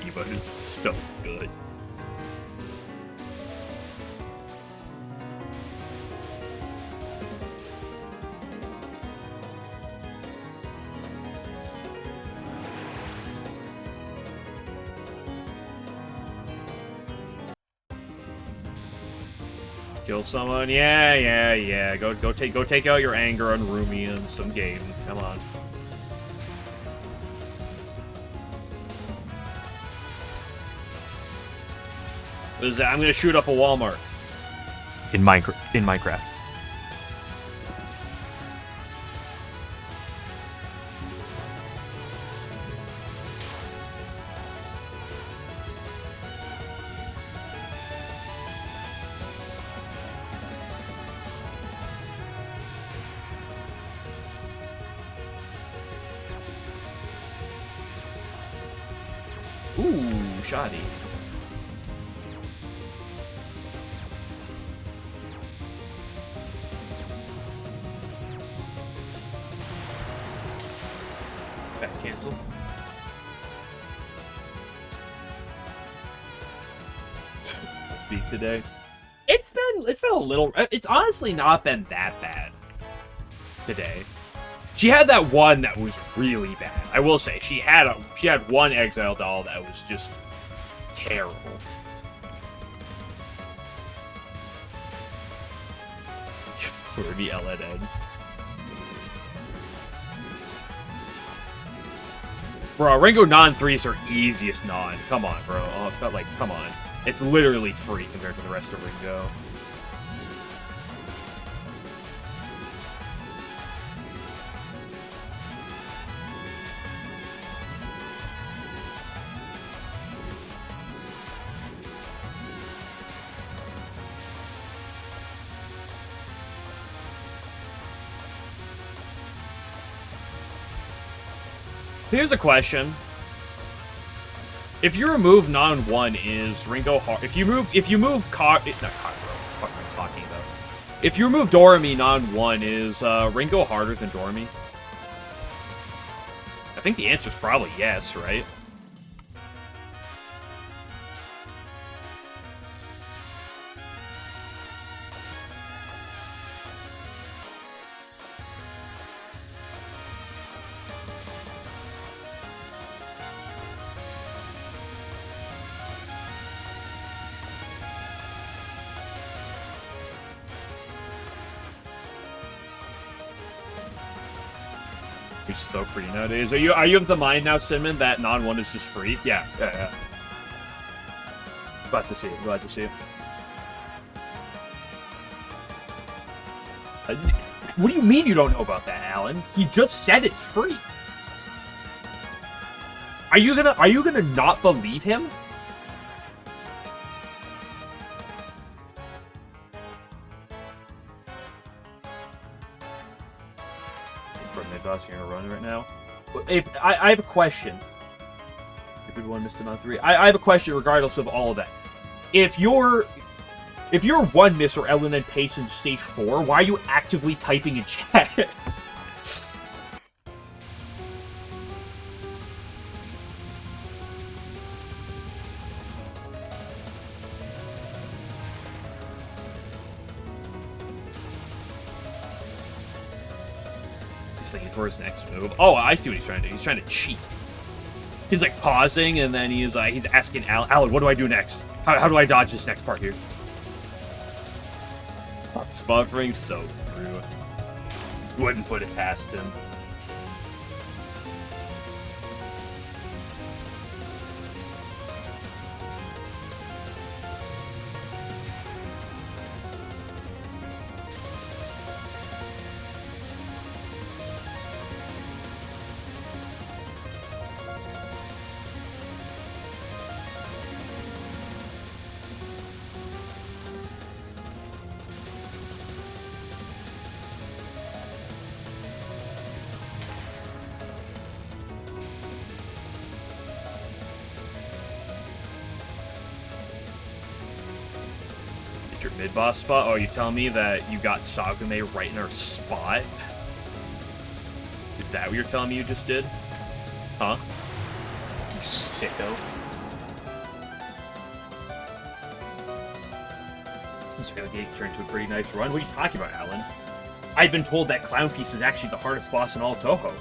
Eva is so good. Kill someone? Yeah. Go take out your anger on Rumi in some game. Come on. What is that? I'm gonna shoot up a Walmart. In Minecraft. Ooh, shoddy. Back cancel. Speak today. It's been a little. It's honestly not been that bad today. She had that one that was really bad. I will say she had one exile doll that was just terrible. For the LNN. Bro, Ringo non-3s are easiest non. Come on, bro. Oh, like, come on. It's literally free compared to the rest of Ringo. Here's a question. If you remove non-1, is Ringo hard? If you move not Cock, bro. Fuck am I talking about? If you remove Doremi non-1, is Ringo harder than Doremi? I think the answer is probably yes, right? Which is so free nowadays. Are you of the mind now, Cinnamon, that non-1 is just free? Yeah. Glad to see it. Glad to see it. What do you mean you don't know about that, Alan? He just said it's free. Are you gonna not believe him? You're gonna run right now. If I have a question. If everyone missed him on 3. I have a question regardless of all of that. If you're 1 miss or LNN pace in stage 4, why are you actively typing in chat? For his next move. Oh, I see what he's trying to do. He's trying to cheat. He's like pausing, and then he's asking Alan, what do I do next? How do I dodge this next part here? Spuffering's so true. Wouldn't put it past him. Mid-boss spot? Oh, you telling me that you got Sagume right in our spot? Is that what you're telling me you just did? Huh? You sicko. This really game turned into a pretty nice run. What are you talking about, Alan? I've been told that Clown Piece is actually the hardest boss in all of Touhou.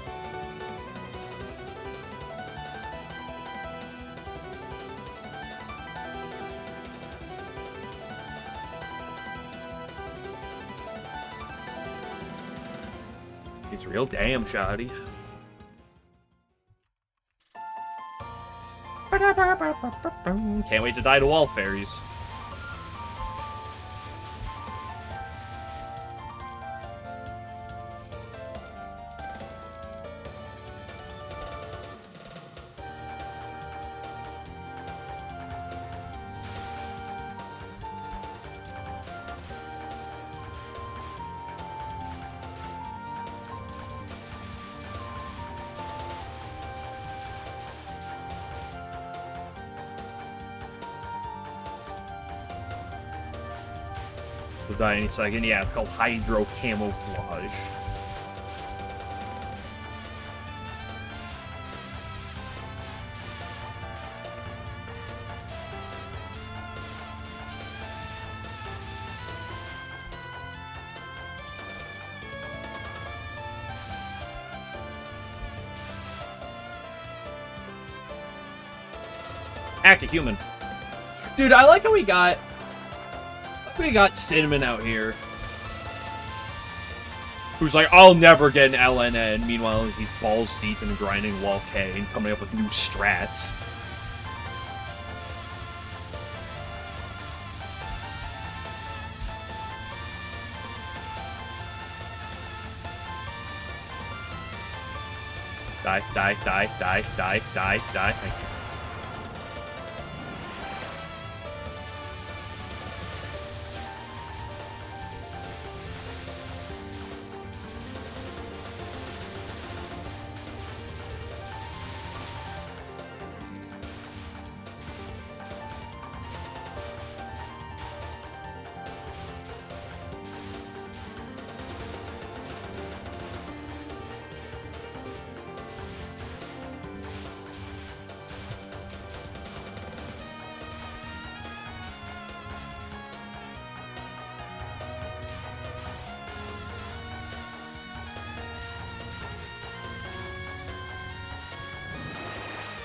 It's real damn shoddy. Can't wait to die to wall fairies. Will die any second. Yeah, it's called Hydro Camouflage. Act a human. Dude, I like how we got Cinnamon out here, who's like, I'll never get an LNN. Meanwhile, he's balls deep in grinding Wall K and coming up with new strats. Die, die, die, die, die, die, die. Thank you.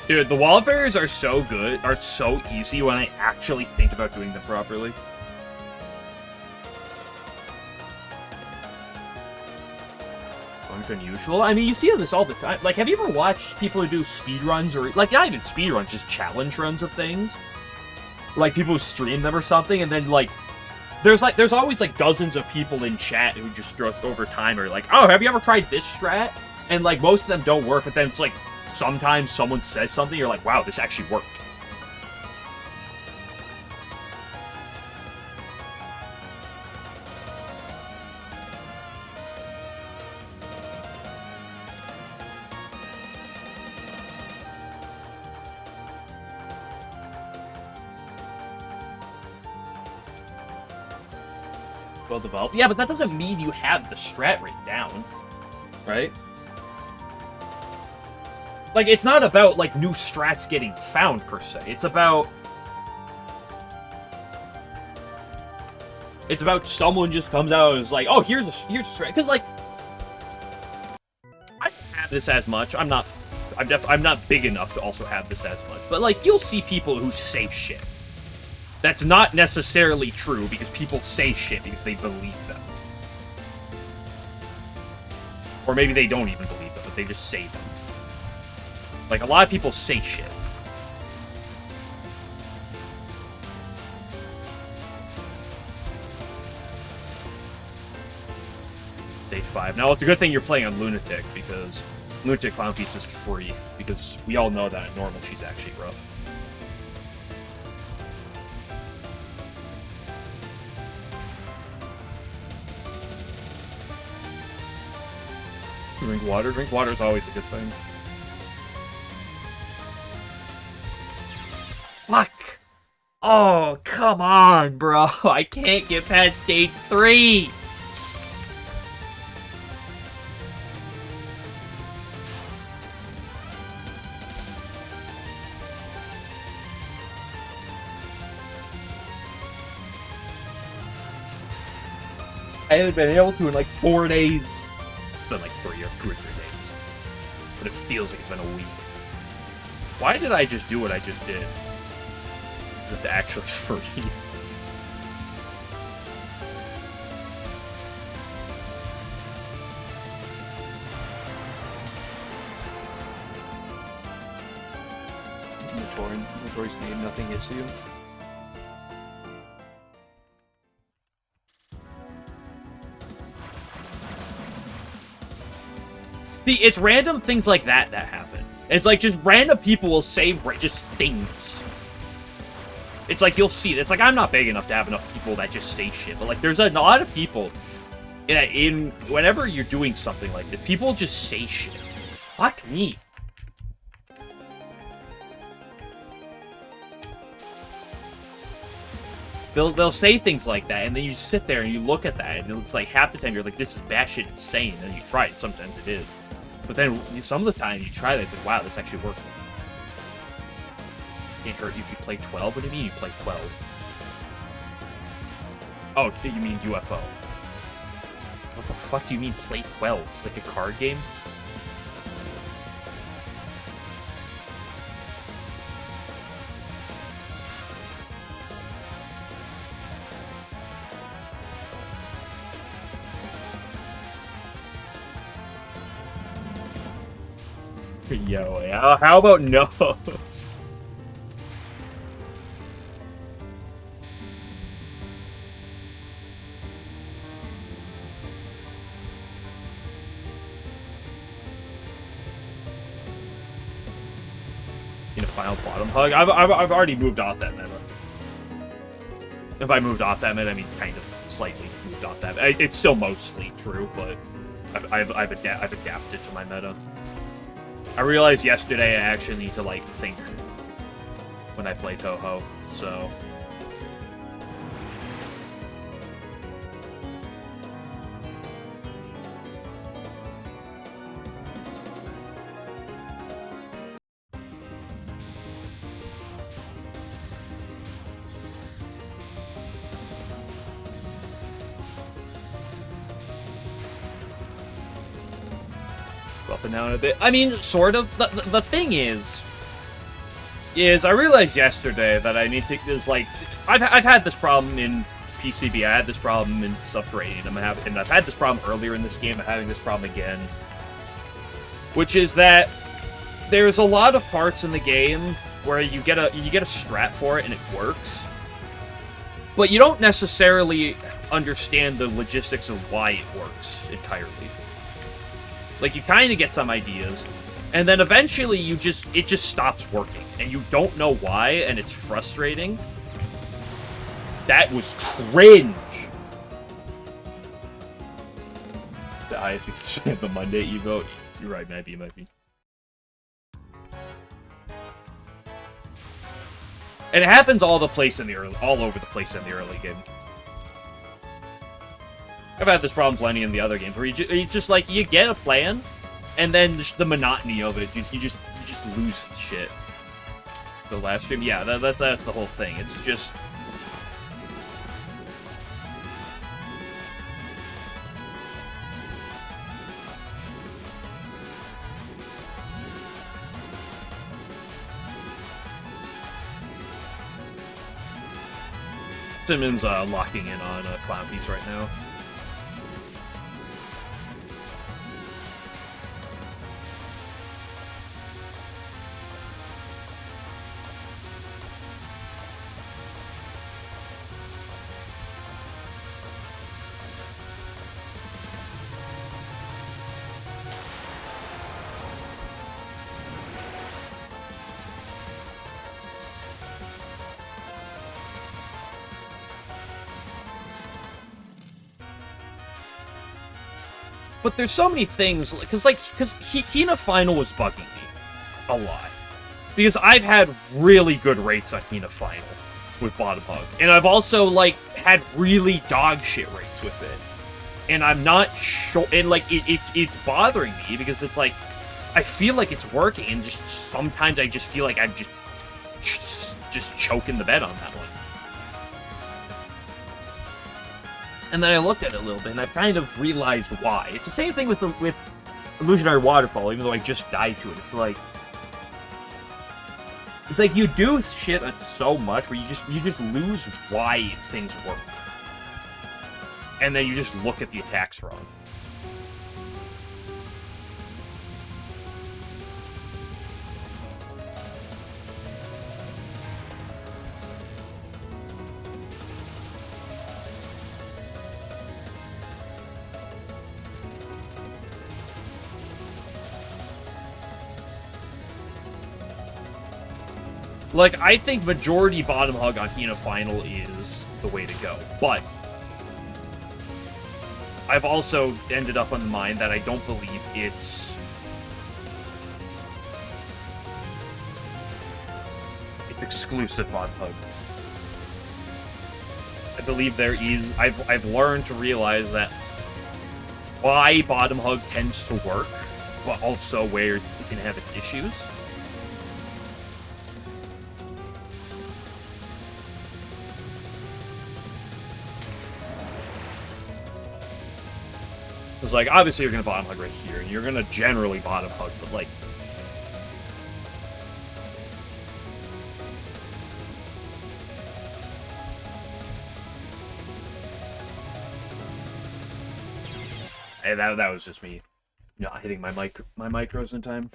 Dude, the wall barriers are so good, are so easy when I actually think about doing them properly. Unusual. I mean, you see this all the time. Like, have you ever watched people who do speedruns, or, like, not even speedruns, just challenge runs of things? Like, people who stream them or something, and then, like, there's always, like, dozens of people in chat who just throw over time are like, oh, have you ever tried this strat? And, like, most of them don't work, but then it's like, sometimes someone says something, you're like, wow, this actually worked. Well developed. Yeah, but that doesn't mean you have the strat written down, right? Like, it's not about, like, new strats getting found, per se. It's about someone just comes out and is like, oh, here's a strat. Because, like, I don't have this as much. I'm not big enough to also have this as much. But, like, you'll see people who say shit. That's not necessarily true, because people say shit because they believe them. Or maybe they don't even believe them, but they just say them. Like, a lot of people say shit. Stage 5. Now, it's a good thing you're playing on Lunatic, because Lunatic Clown Piece is free, because we all know that at normal she's actually rough. Drink water. Drink water is always a good thing. Fuck! Oh, come on, bro. I can't get past stage 3! I haven't been able to in like 4 days. It's been like 2 or 3 days. But it feels like it's been a week. Why did I just do what I just did? Just actually free. Notorious name, nothing hits you. See, it's random things like that happen. It's like just random people will say just things. It's like you'll see. It's like I'm not big enough to have enough people that just say shit, but like there's a lot of people in whenever you're doing something like this, people just say shit. Fuck me. They'll say things like that, and then you sit there and you look at that, and it's like half the time you're like, this is batshit insane, and you try it. Sometimes it is. But then some of the time you try that, it's like, wow, this actually worked. Can't hurt you if you play 12? What do you mean you play 12? Oh, you mean UFO. What the fuck do you mean play 12? It's like a card game? Yo, how about no? In a final bottom hug? I've already moved off that meta. If I moved off that meta, I mean kind of slightly moved off that. It's still mostly true, but I've adapted to my meta. I realized yesterday I actually need to, like, think when I play Touhou, so... Up and down a bit. I mean, sort of. The thing is I realized yesterday that I need to, is like, I've had this problem in PCB, I had this problem in Subterranean, and I've had this problem earlier in this game, I'm having this problem again. Which is that there's a lot of parts in the game where you get a strat for it and it works, but you don't necessarily understand the logistics of why it works entirely. Like, you kind of get some ideas, and then eventually it just stops working, and you don't know why, and it's frustrating. That was cringe! The highest extent of the Monday Evo. You're right, might be. And it happens all over the place in the early game. I've had this problem plenty in the other games, where you just like, you get a plan, and then just the monotony of it, you just lose shit. The last stream, yeah, that's the whole thing. It's just... Simmons locking in on Clown Piece right now. But there's so many things, because Hina Final was bugging me a lot. Because I've had really good rates on Hina Final with Bottom Hug. And I've also, like, had really dog shit rates with it. And I'm not sure, and, like, it's bothering me, because it's like, I feel like it's working, and just sometimes I just feel like I'm just choking the bed on that one. And then I looked at it a little bit, and I kind of realized why. It's the same thing with Illusionary Waterfall, even though I just died to it. It's like you do shit so much where you just lose why things work, and then you just look at the attacks wrong. Like, I think majority bottom hug on Hina Final is the way to go. But I've also ended up on the mind that I don't believe it's exclusive bottom hug. I believe there is... I've learned to realize that why bottom hug tends to work, but also where it can have its issues. Because, like, obviously you're going to bottom hug right here, and you're going to generally bottom hug, but, like... Hey, that was just me not hitting my micros in time.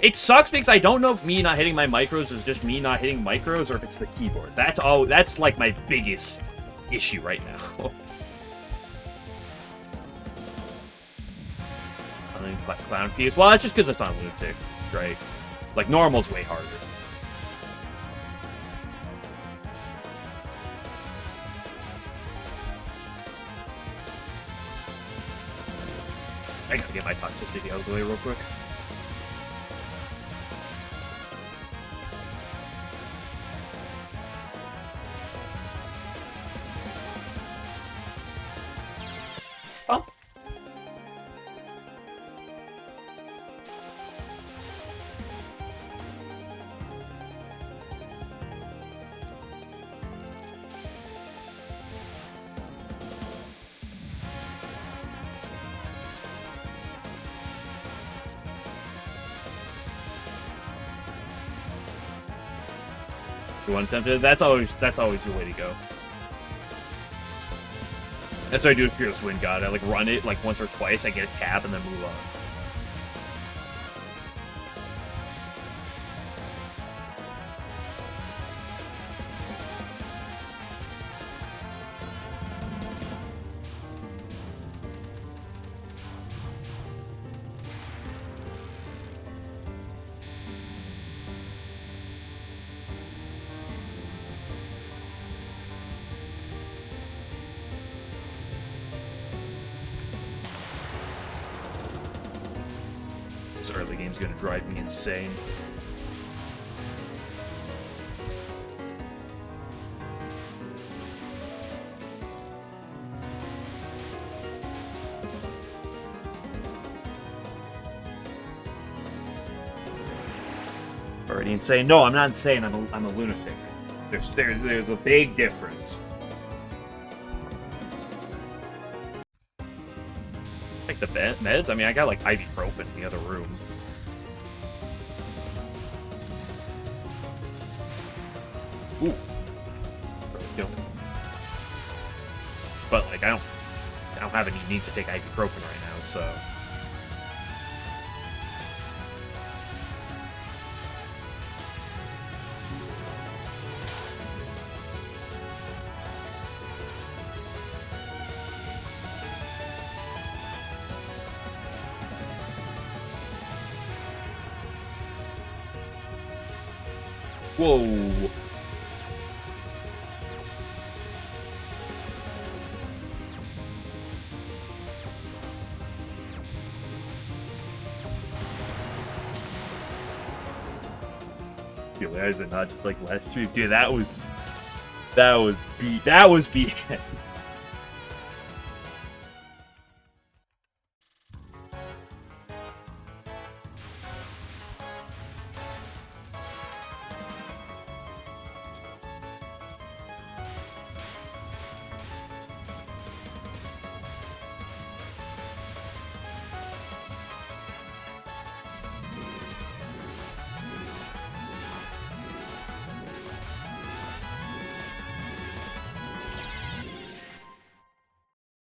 It sucks because I don't know if me not hitting my micros is just me not hitting micros or if it's the keyboard. That's like my biggest issue right now. I think Clown Piece. Well, that's just because it's on Lunatic, right? Like, normal's way harder. I gotta get my toxicity out of the way real quick. Oh. You want to attempt it? That's always the way to go. That's what I do with Fearless Wind God. I like run it like once or twice, I get a cap and then move on. This early game's gonna drive me insane. Already insane? No, I'm not insane. I'm a lunatic. There's a big difference. Like the meds? I mean, I got like ibuprofen in the other room. Ooh. But like, I don't have any need to take ibuprofen right now, so. Whoa. Why is it not just like last stream? Dude, that was beat.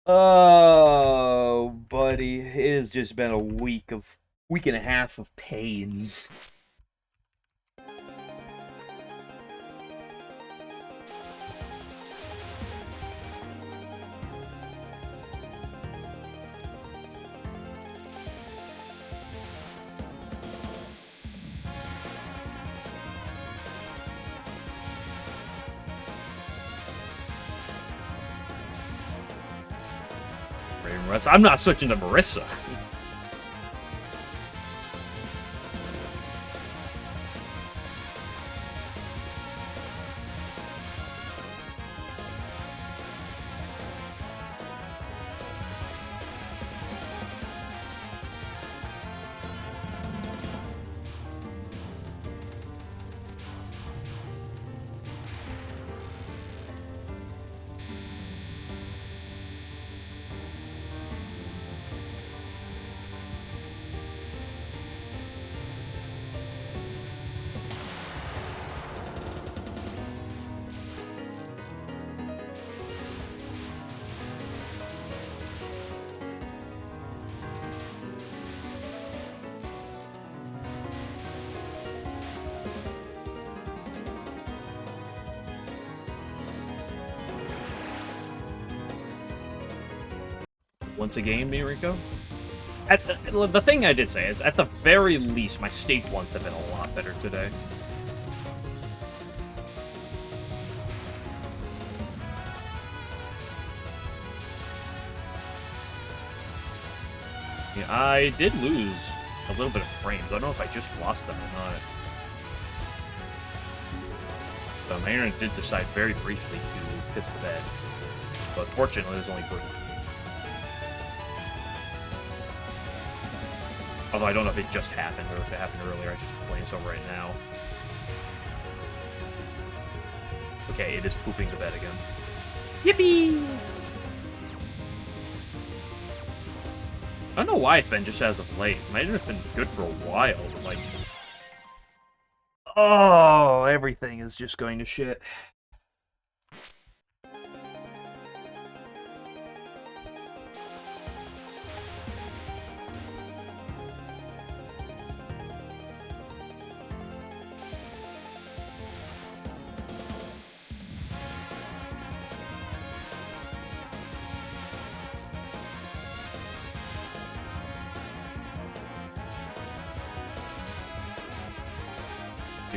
Oh, buddy, it has just been a week and a half of pain. I'm not switching to Marissa. Once a game, Miriko? The thing I did say is, at the very least, my stage ones have been a lot better today. Yeah, I did lose a little bit of frames. I don't know if I just lost them or not. So my internet did decide very briefly to piss the bed. But fortunately, it was only brief. Although I don't know if it just happened or if it happened earlier. I just playing this over right now. Okay, it is pooping the bed again. Yippee! I don't know why it's been just as of late. My internet's been good for a while, but like... Oh, everything is just going to shit.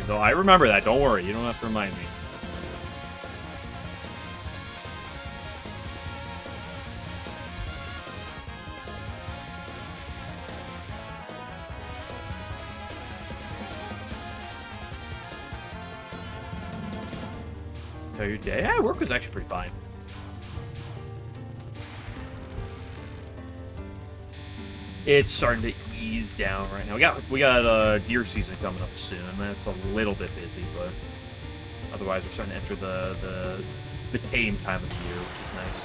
So I remember that. Don't worry. You don't have to remind me. So your day? Yeah, work was actually pretty fine. It's starting to ease down right now. We got deer season coming up soon. That's a little bit busy, but otherwise we're starting to enter the tame time of the year, which is nice.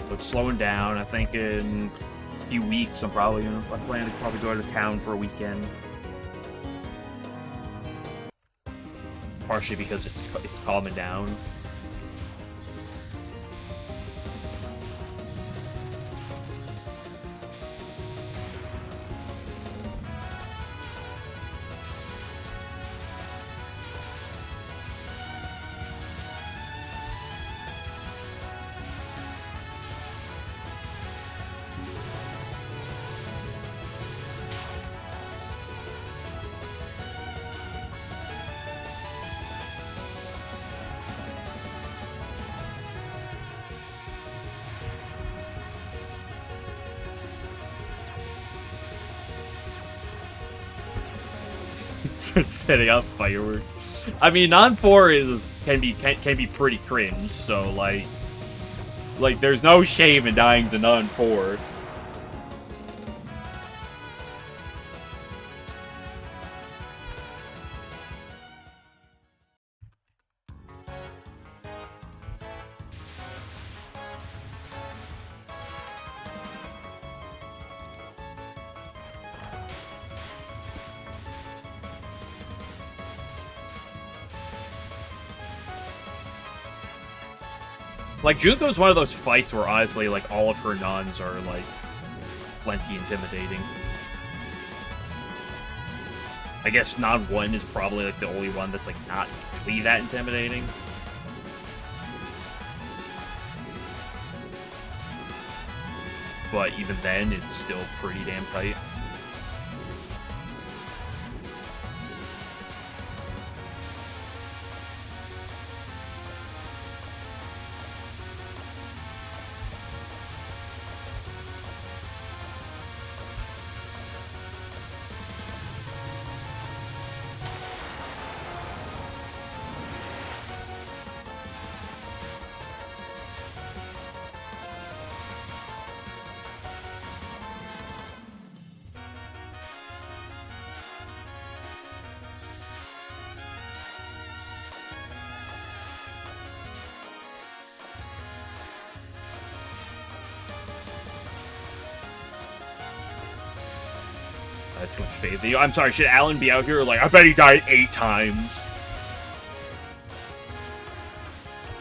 So it's slowing down. I think in a few weeks I'm planning to probably go to town for a weekend. Partially because it's calming down. Setting up fireworks. I mean, non-4 can be pretty cringe. So like there's no shame in dying to non-4. Like, Junko's one of those fights where, honestly, like, all of her nuns are, like, plenty intimidating. I guess non 1 is probably, like, the only one that's, like, not really that intimidating. but even then, it's still pretty damn tight. Too much faith in you. I'm sorry, should Alan be out here? Like, I bet he died 8 times.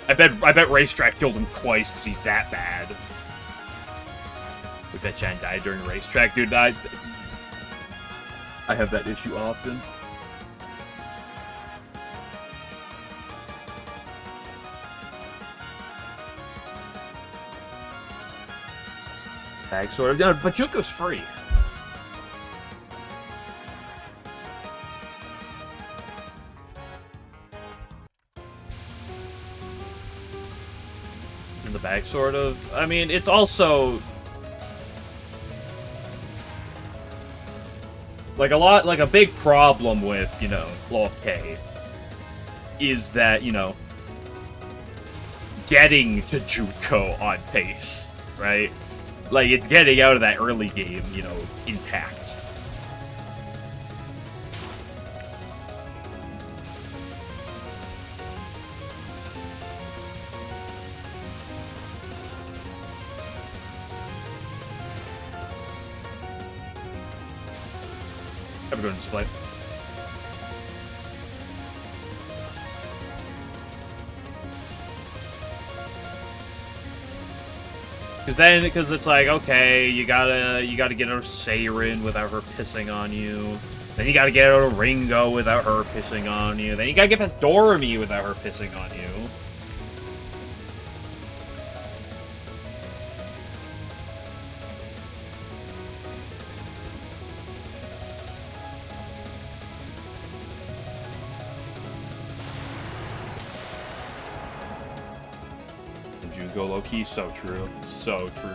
I bet Racetrack killed him twice because he's that bad. We bet Chan died during Racetrack, dude. I have that issue often. Bag sort of. No, but Juko's free. In the bag, sort of. I mean, it's also like a big problem with, you know, Cloth K is that, you know, getting to Jutko on pace, right? Like, it's getting out of that early game, you know, intact. Have a good display. Because it's like, okay, you gotta get out of Seirin without her pissing on you. Then you gotta get out of Ringo without her pissing on you. Then you gotta get past Doremi without her pissing on you. Go low-key, so true. So true.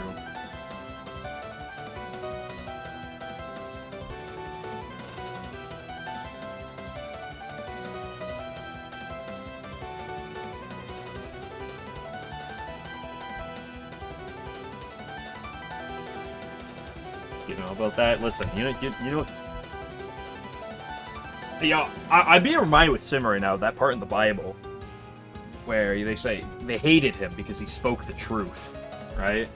You know about that? Listen, you know. Yeah, I'm being reminded with Sim right now, that part in the Bible where they say they hated him because he spoke the truth, right?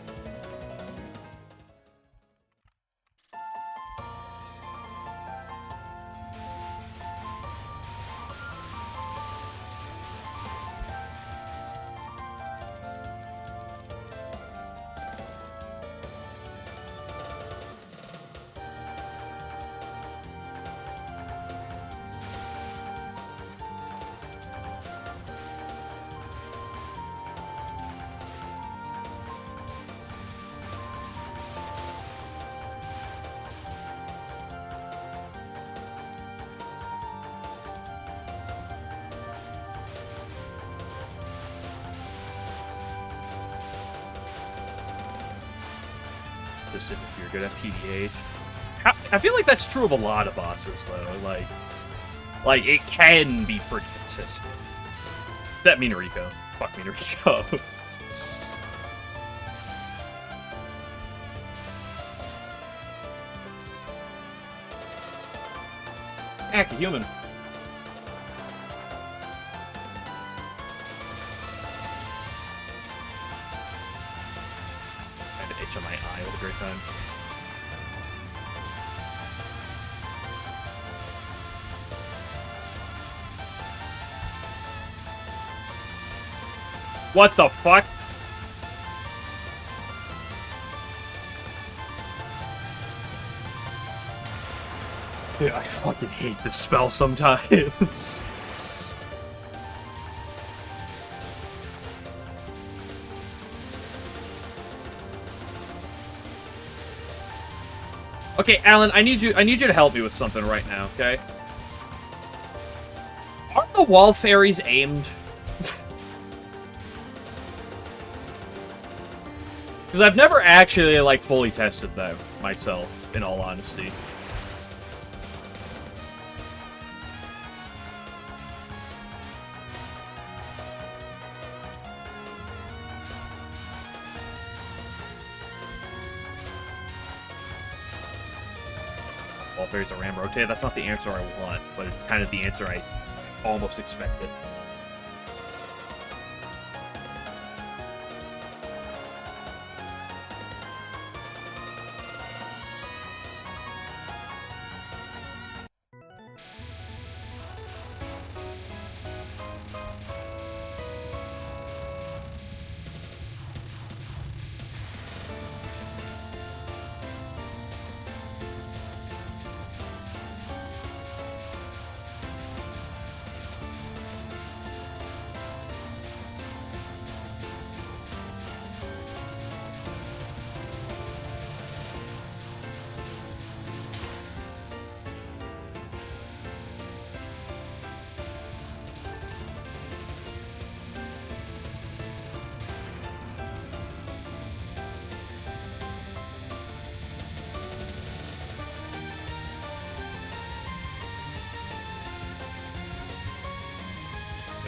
If you're good at PDH. I feel like that's true of a lot of bosses, though. Like it can be pretty consistent. Except Minariko. Fuck Minariko. Act a human. On my eye all the great time. What the fuck? Dude, I fucking hate this spell sometimes. Okay, Alan, I need you to help me with something right now, okay? Aren't the wall fairies aimed? Because I've never actually, like, fully tested them myself, in all honesty. Wall fairies are ram rotate. That's not the answer I want, but it's kind of the answer I almost expected.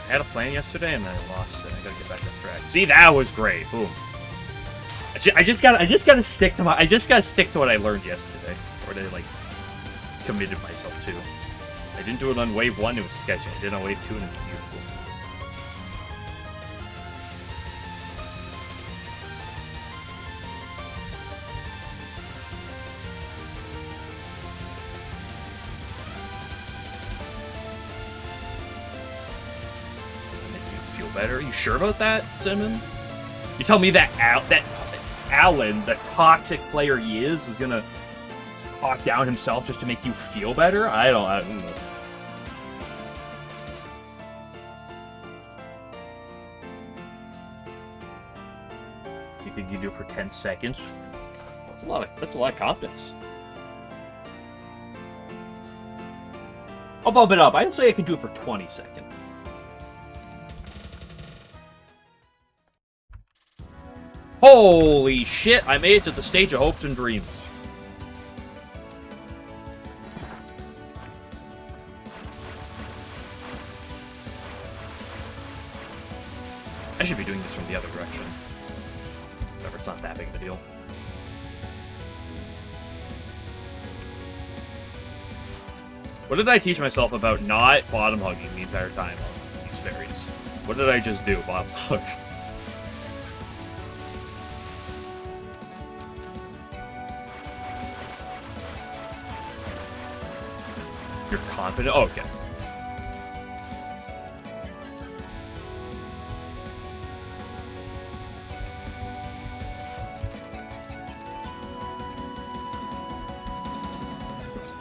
I had a plan yesterday and then I lost it. I gotta get back on track. See, that was great. Boom. I just gotta stick to what I learned yesterday, or I like committed myself to. I didn't do it on wave 1. It was sketchy. I did it on wave 2, and it was beautiful. Better? Are you sure about that, Simon? You tell me that Alan, the toxic player he is gonna talk down himself just to make you feel better? I don't know. You think you do it for 10 seconds? That's a lot of confidence. I'll bump it up. I'd say I can do it for 20 seconds. Holy shit, I made it to the stage of hopes and dreams. I should be doing this from the other direction. Whatever, it's not that big of a deal. What did I teach myself about not bottom hugging the entire time on these fairies? What did I just do, bottom hug? You're confident? Oh, okay.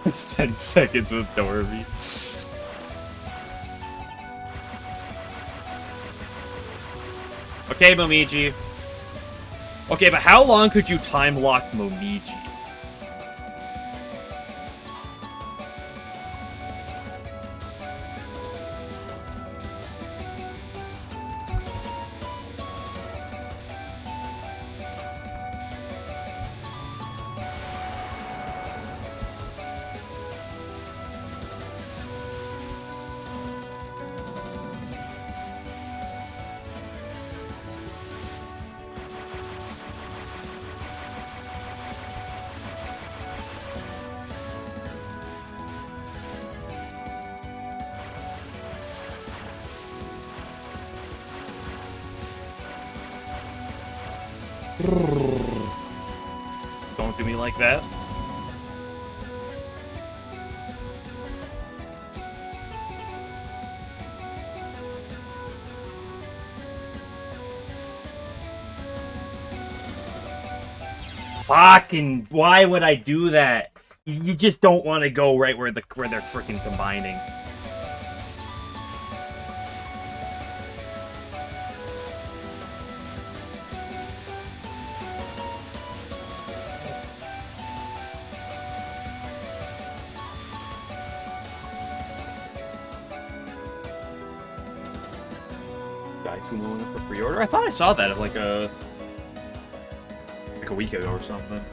It's 10 seconds with Dorothy. Okay, Momiji. Okay, but how long could you time lock Momiji? Don't do me like that. Fucking, why would I do that? You just don't want to go right where they're freaking combining. Touhou for pre-order? I thought I saw that like a week ago or something.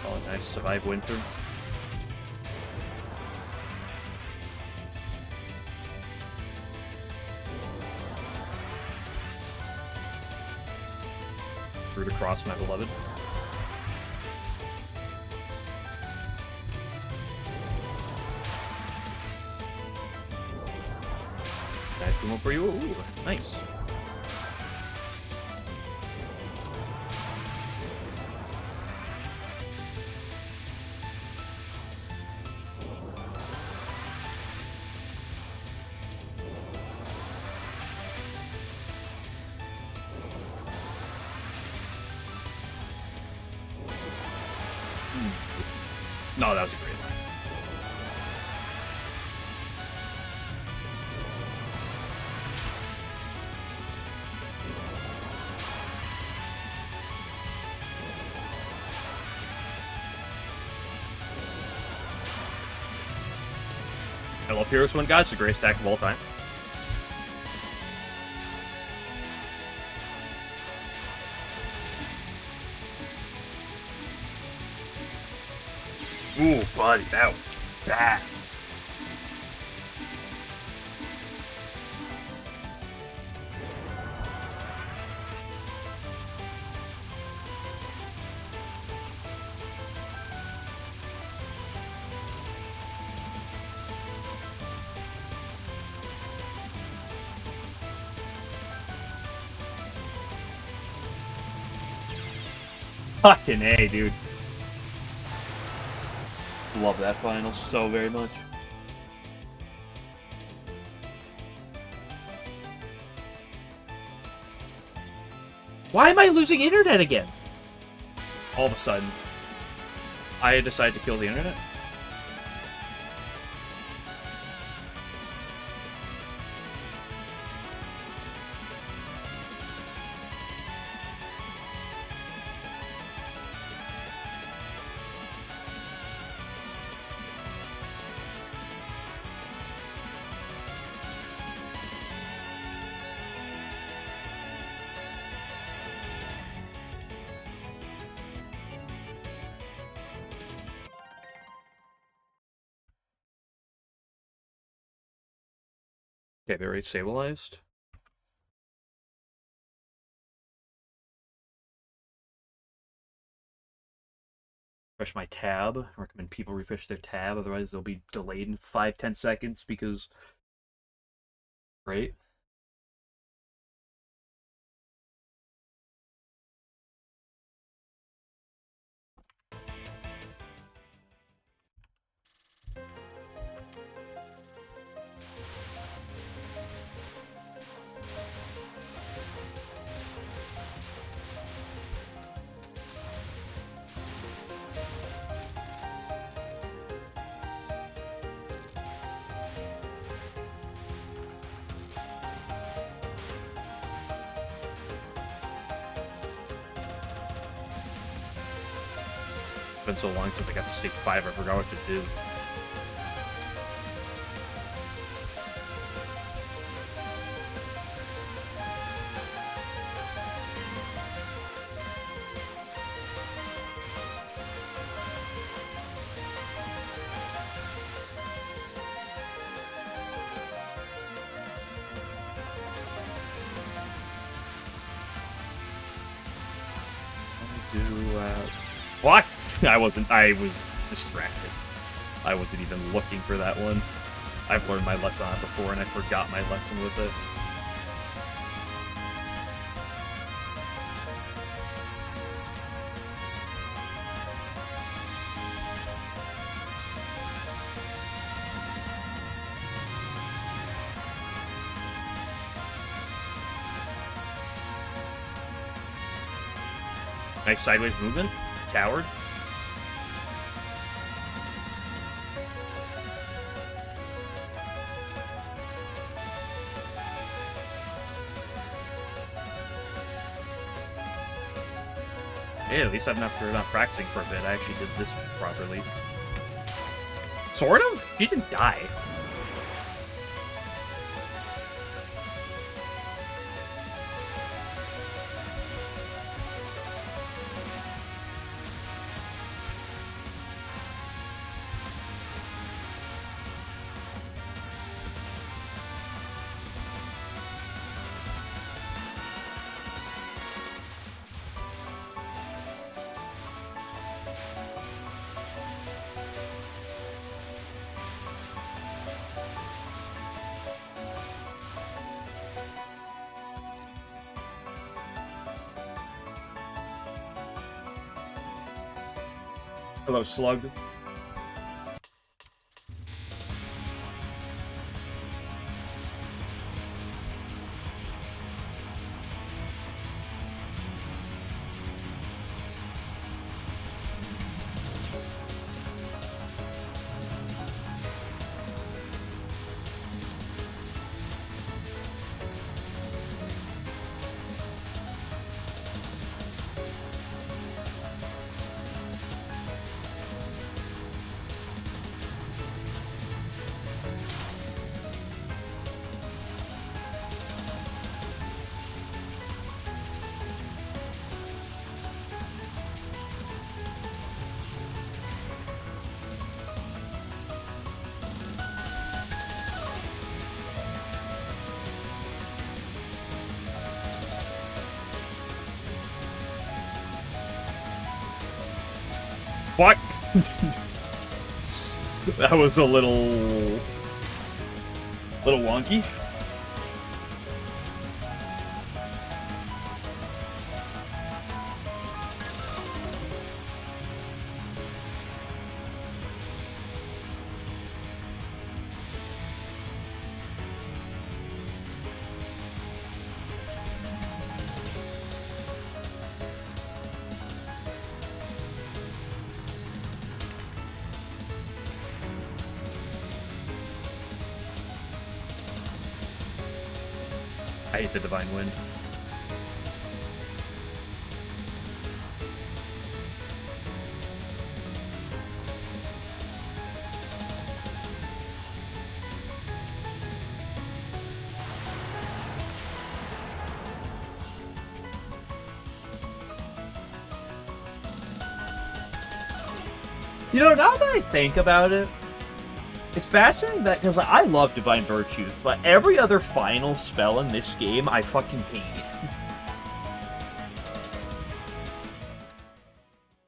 Oh, nice. Survive winter. Root across my beloved. Nice one for you. Ooh, nice. No, that was a great line. I love Heroes One, guys. It's the greatest attack of all time. Ooh, buddy, that was bad. Fucking A, dude. Love that final so very much. Why am I losing internet again? All of a sudden, I decided to kill the internet. Okay, very stabilized. Refresh my tab. I recommend people refresh their tab, otherwise they'll be delayed in 5-10 seconds because... Right? Been so long since I got to stage 5, I forgot what to do. What? I was distracted. I wasn't even looking for that one. I've learned my lesson on it before, and I forgot my lesson with it. Nice sideways movement. Coward. Hey, at least after not practicing for a bit, I actually did this properly. Sort of? He didn't die. Hello, Slug. What? That was a little wonky. I hate the Divine Wind. You know, now that I think about it, it's fascinating that, because I love Divine Virtues, but every other final spell in this game I fucking hate.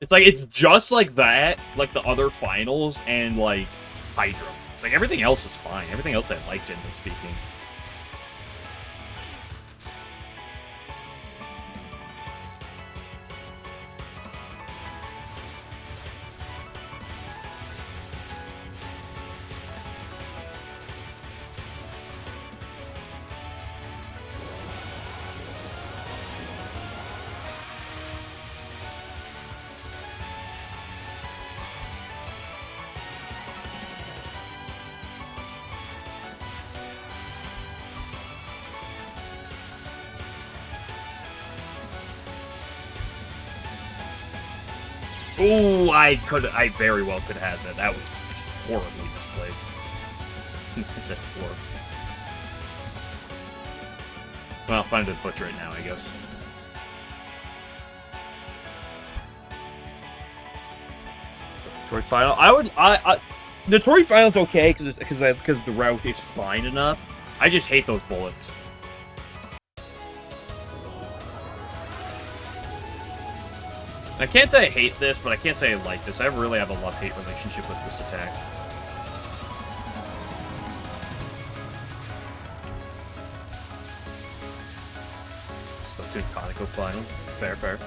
It's like, it's just like that, like the other finals, and like Hydra. Like, everything else is fine. Everything else I like, generally speaking. Ooh, I very well could have that. That was horribly misplayed. I said 4. Well, I'll find a butcher right now, I guess. Tory Final. The Tory Final's okay because the route is fine enough. I just hate those bullets. I can't say I hate this, but I can't say I like this. I really have a love-hate relationship with this attack. Substitute Conoco Final. Fair, fair.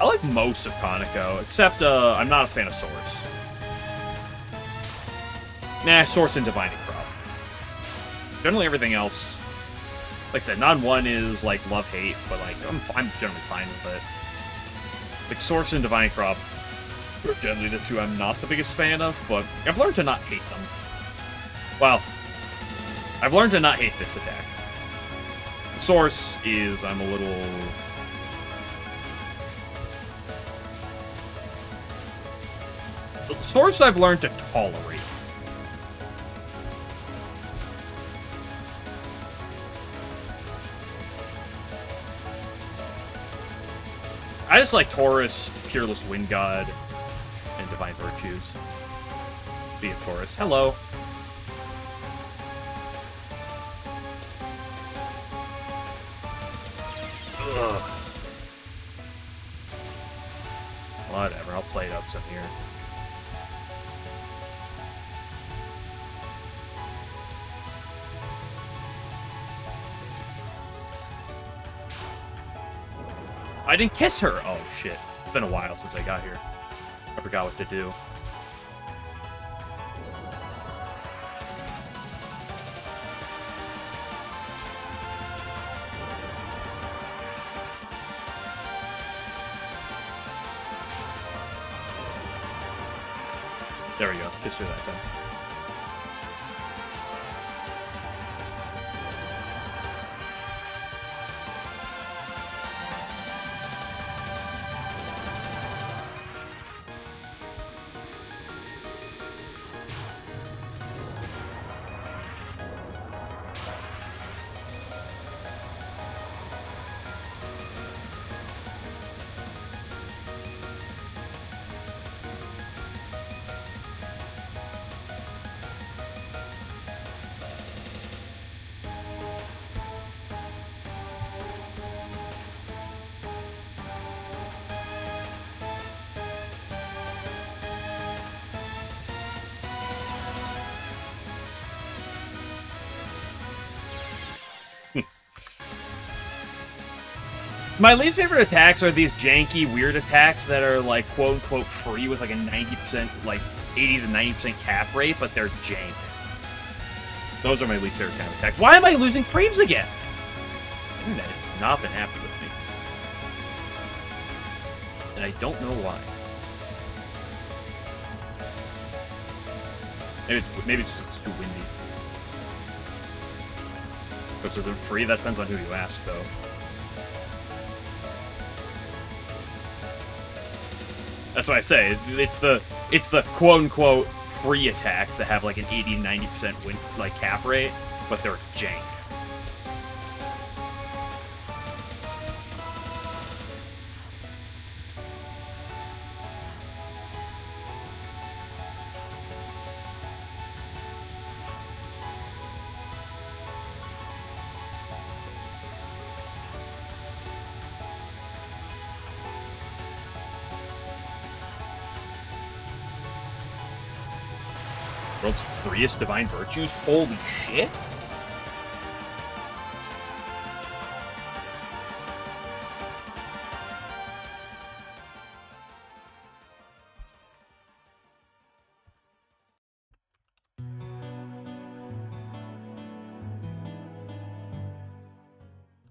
I like most of Conoco, except I'm not a fan of Source. Nah, Source and Divine and Crop. Generally everything else, like I said, non-1 is like love-hate, but like I'm generally fine with it. Like Source and Divine Crop are generally the two I'm not the biggest fan of, but I've learned to not hate them. Well, I've learned to not hate this attack. The source is I'm a little... The source I've learned to tolerate. I just like Taurus, Peerless Wind God, and Divine Virtues. Be of Taurus. Hello. Ugh. Whatever, I'll play it up some here. I didn't kiss her! Oh, shit. It's been a while since I got here. I forgot what to do. There we go. Kissed her that time. My least favorite attacks are these janky, weird attacks that are, like, quote-unquote free with, like, a 90%, like, 80 to 90% cap rate, but they're jank. Those are my least favorite kind of attacks. Why am I losing frames again? The internet has not been happy with me. And I don't know why. Maybe it's just too windy. Because is it free? That depends on who you ask, though. That's what I say. It's the quote-unquote free attacks that have like an 80-90% win like cap rate, but they're jank. World's freest Divine Virtues? Holy shit!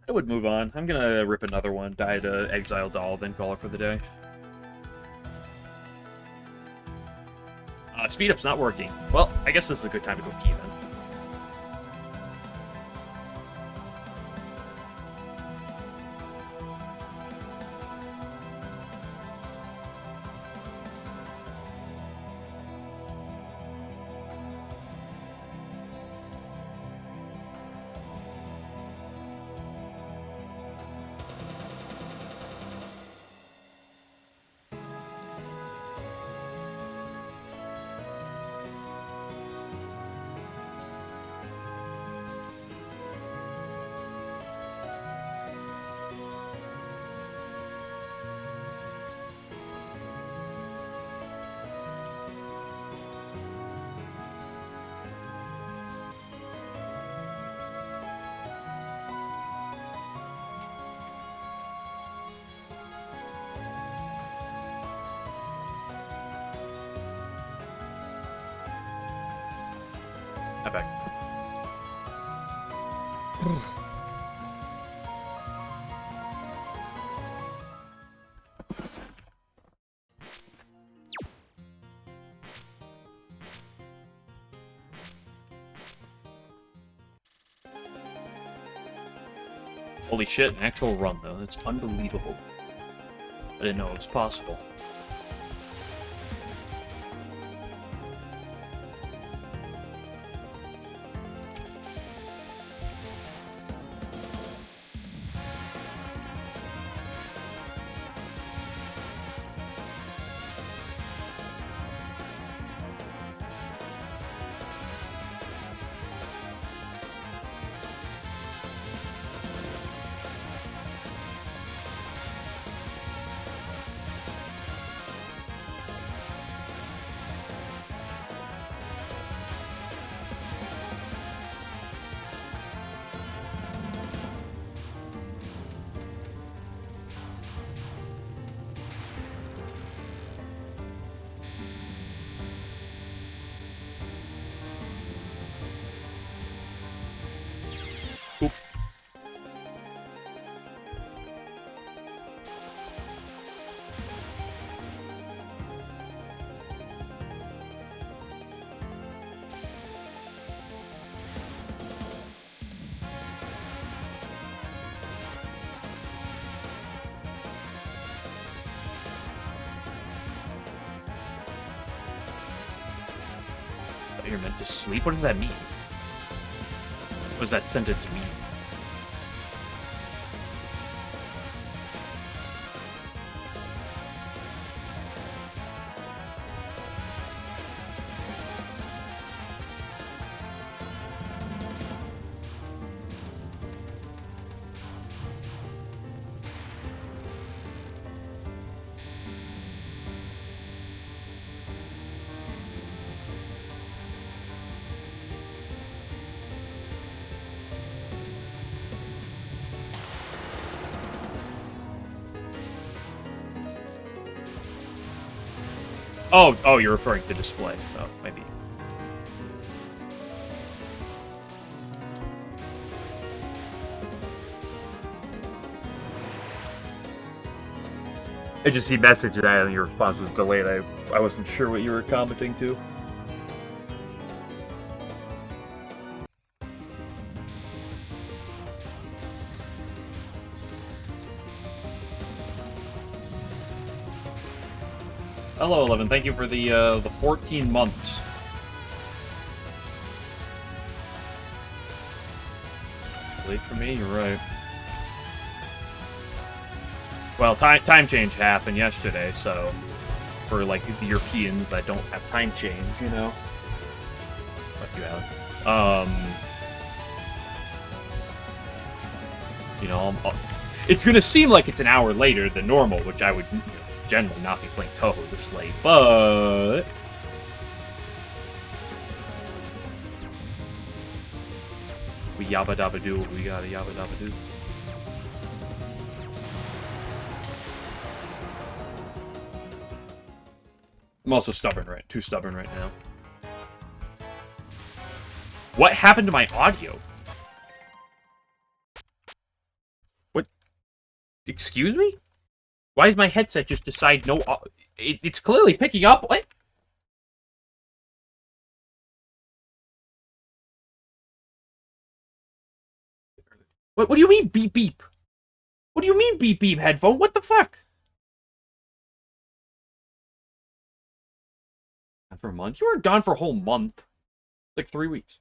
I would move on. I'm gonna rip another one, die to Exile Doll, then call it for the day. Speed up's not working. Well, I guess this is a good time to go key then. Epic. Holy shit, an actual run, though. That's unbelievable. I didn't know it was possible. Oop. You're meant to sleep? What does that mean? What does that sentence mean? Oh, you're referring to display. Oh, maybe. I just see message that and your response was delayed. I wasn't sure what you were commenting to. Hello, 11. Thank you for the 14 months. Late for me? You're right. Well, time change happened yesterday, so for like the Europeans that don't have time change, you know. That's you, Alan. You know, it's gonna seem like it's an hour later than normal, which I would generally not be playing Touhou this late, but we yabba dabba do what we gotta yabba dabba do. I'm also stubborn, right? Too stubborn right now. What happened to my audio? What? Excuse me? Why does my headset just decide no... It's clearly picking up. What? What do you mean beep beep? What do you mean beep beep headphone? What the fuck? For a month? You were gone for a whole month. Like 3 weeks.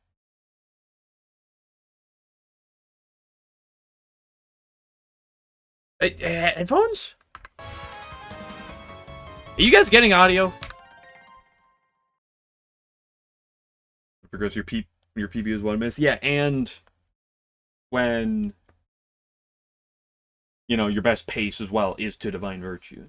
Headphones? Are you guys getting audio? Because your PB is 1 miss. Yeah, and when you know your best pace as well is to Divine Virtue.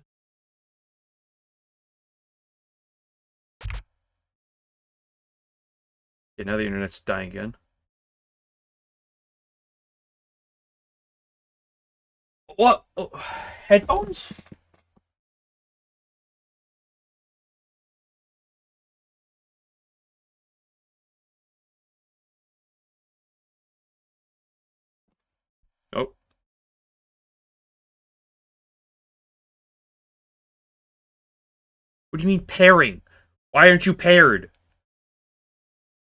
Okay, now the internet's dying again. What? Oh, headphones? Oh. What do you mean pairing? Why aren't you paired?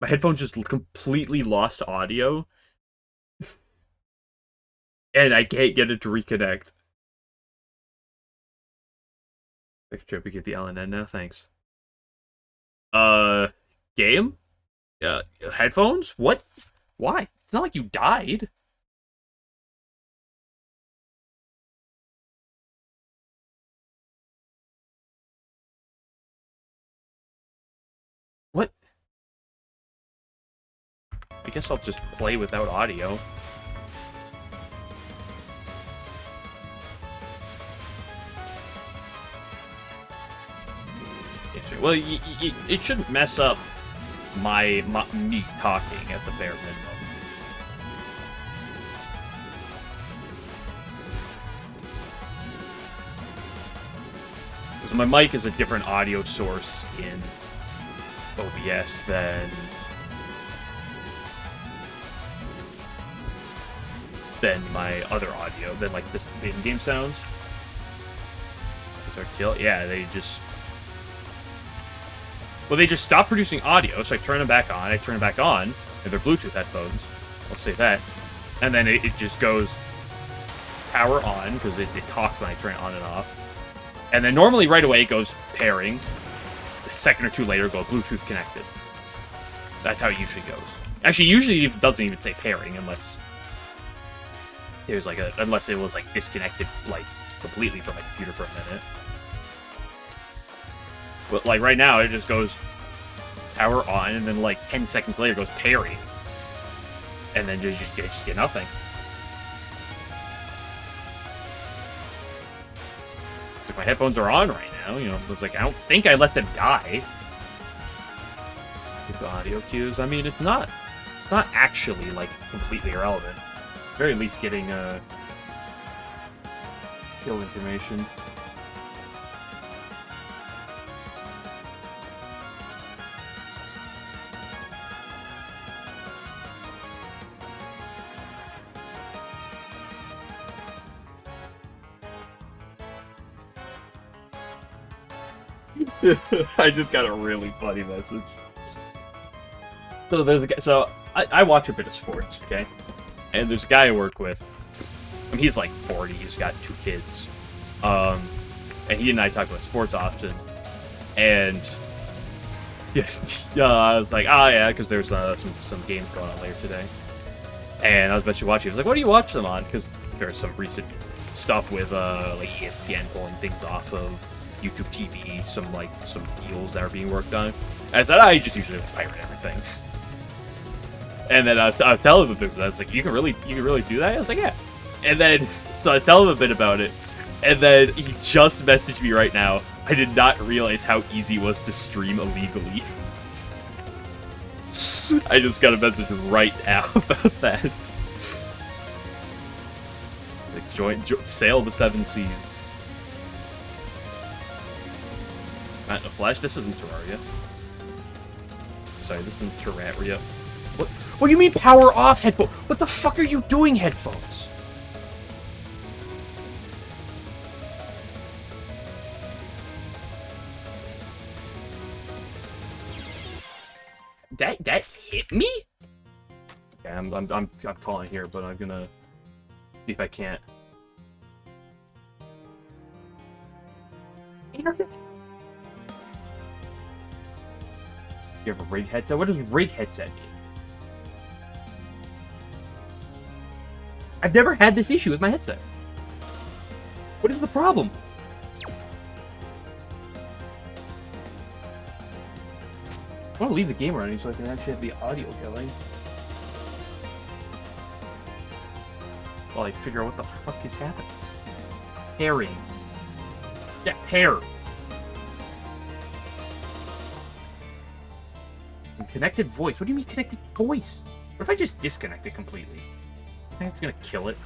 My headphones just completely lost audio. and I can't get it to reconnect. Next trip, we get the LNN now. Thanks. Uh, game? Headphones? What? Why? It's not like you died. What? I guess I'll just play without audio. Well, it shouldn't mess up me talking at the bare minimum. Because my mic is a different audio source in OBS than my other audio, than like this in-game sounds. Yeah, they just stopped producing audio, so I turn them back on, and they're Bluetooth headphones. I'll say that. And then it just goes power on, because it talks when I turn it on and off. And then normally right away it goes pairing. A second or two later it goes Bluetooth connected. That's how it usually goes. Actually, usually it doesn't even say pairing unless there's like unless it was like disconnected like completely from my computer for a minute. But like right now, it just goes power on, and then like 10 seconds later, it goes pairing, and then just get nothing. It's like my headphones are on right now. You know, so it's like I don't think I let them die. The audio cues. I mean, it's not actually like completely irrelevant. At the very least, getting kill information. I just got a really funny message. So there's a guy. So I watch a bit of sports, okay? And there's a guy I work with. I mean, he's like 40. He's got 2 kids. And he and I talk about sports often. And yes, I was like, oh yeah, because there's some games going on later today. And I was about to watch it. He was like, what do you watch them on? Because there's some recent stuff with like ESPN pulling things off of YouTube TV, some deals that are being worked on. And I said, I just usually pirate everything. And then I was telling him I was like, you can really do that? I was like, yeah. And then so I was telling him a bit about it, and then he just messaged me right now. I did not realize how easy it was to stream illegally. I just got a message right now about that. Like, sail the 7 seas. Not in the flesh. This isn't Terraria. Sorry, this isn't Terraria. What do you mean power off headphones? What the fuck are you doing, headphones? That hit me? Yeah, I'm calling here, but I'm gonna see if I can't. You have a rig headset? What does rig headset mean? I've never had this issue with my headset. What is the problem? I want to leave the game running so I can actually have the audio going. While I figure out what the fuck is happening. Pairing. Yeah, pair. And connected voice. What do you mean connected voice? What if I just disconnect it completely? I think it's gonna kill it.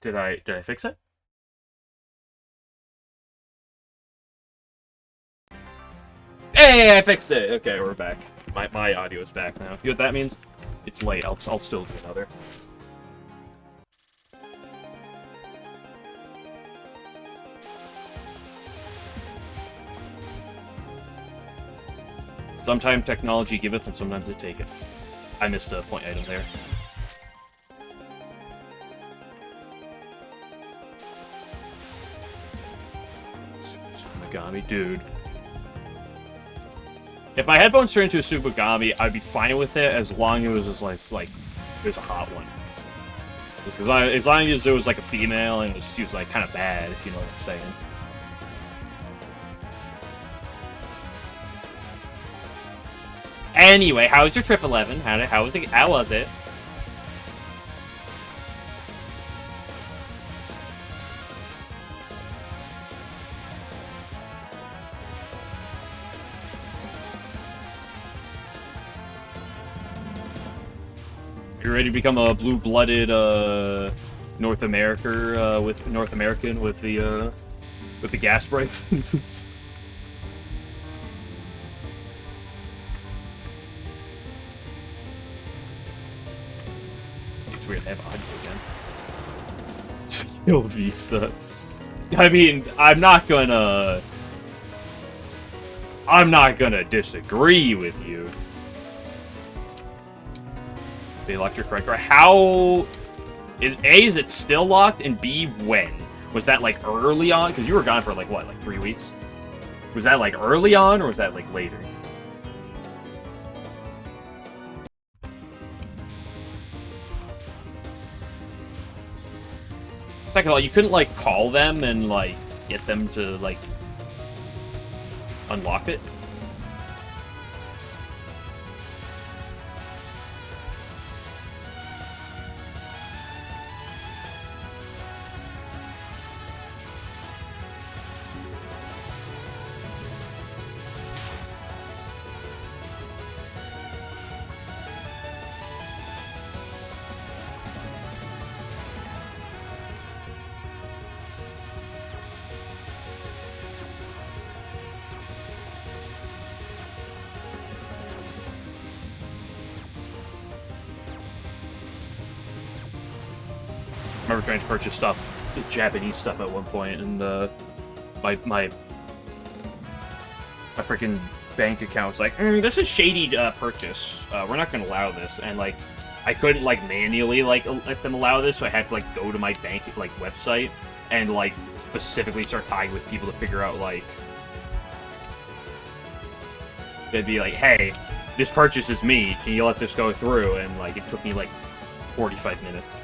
Did I fix it? Hey, I fixed it! Okay, we're back. My audio is back now. You know what that means? It's late. I'll still do another. Sometimes technology giveth and sometimes it taketh. I missed a point item there. Subagami, dude. If my headphones turned into a Subagami, I'd be fine with it as long as it was like it was a hot one. Just as long as it was like a female and she was like kind of bad, if you know what I'm saying. Anyway, how was your trip 11? How was it? How was it? You ready to become a blue-blooded North American with the gas brakes? It's weird to have audio again. Yo, Visa. I mean, I'm not gonna disagree with you. The electric credit card. How is it still locked, and B, when? Was that like early on? Because you were gone for like what, like 3 weeks? Was that like early on, or was that like later? Second of all, you couldn't like call them and like get them to like unlock it? I remember trying to purchase stuff, Japanese stuff at one point, and my freaking bank account was like, this is shady purchase. We're not gonna allow this, and like I couldn't like manually like let them allow this, so I had to like go to my bank like website and like specifically start talking with people to figure out like they'd be like, hey, this purchase is me. Can you let this go through? And like it took me like 45 minutes.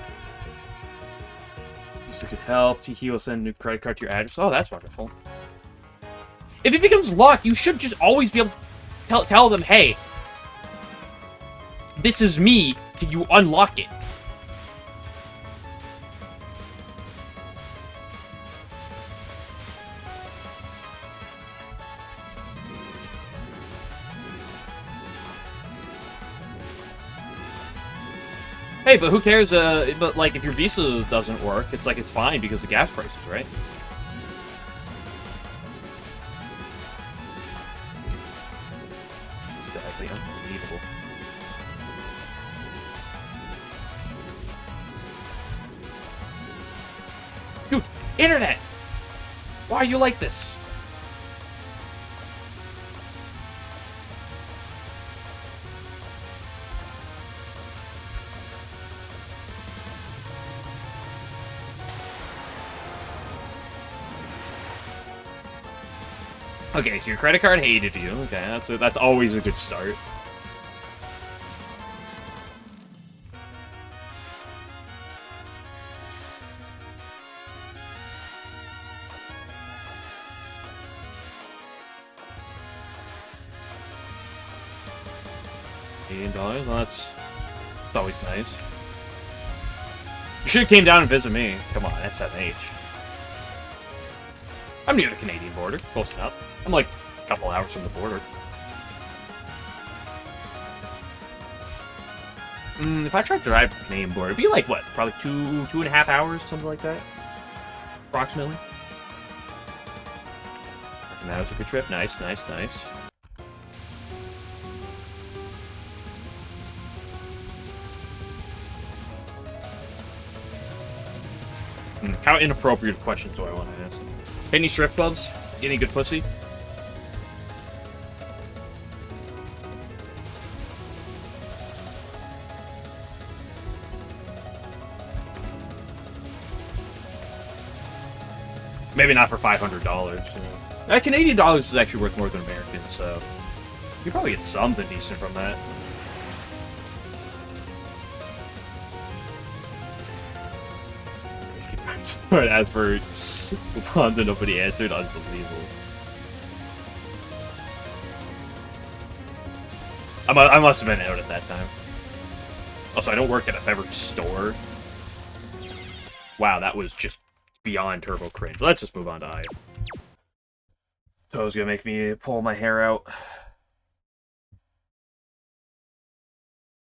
So could help. Touhou will send a new credit card to your address. Oh, that's wonderful. If it becomes locked, you should just always be able to tell them, hey, this is me. Can you unlock it? Hey, but who cares, but, like, if your Visa doesn't work, it's like, it's fine because of gas prices, right? Sadly, unbelievable. Dude, internet! Why are you like this? Okay, so your credit card hated you. Okay, that's always a good start. $18. Well, that's always nice. You should have came down and visit me. Come on, that's 7H. I'm near the Canadian border, close enough. I'm like a couple hours from the border. If I tried to drive the Canadian border, it'd be like, what, probably 2.5 hours, something like that? Approximately. And that was a good trip. Nice, nice, nice. How inappropriate questions do I want to ask? Any strip clubs? Any good pussy? Maybe not for $500. Canadian dollars is actually worth more than American, so you probably get something decent from that. But as for Wanda, nobody answered. Unbelievable. I must have been out at that time. Also, I don't work at a beverage store. Wow, that was just beyond turbo cringe. Let's just move on to Aya. Touhou's gonna make me pull my hair out.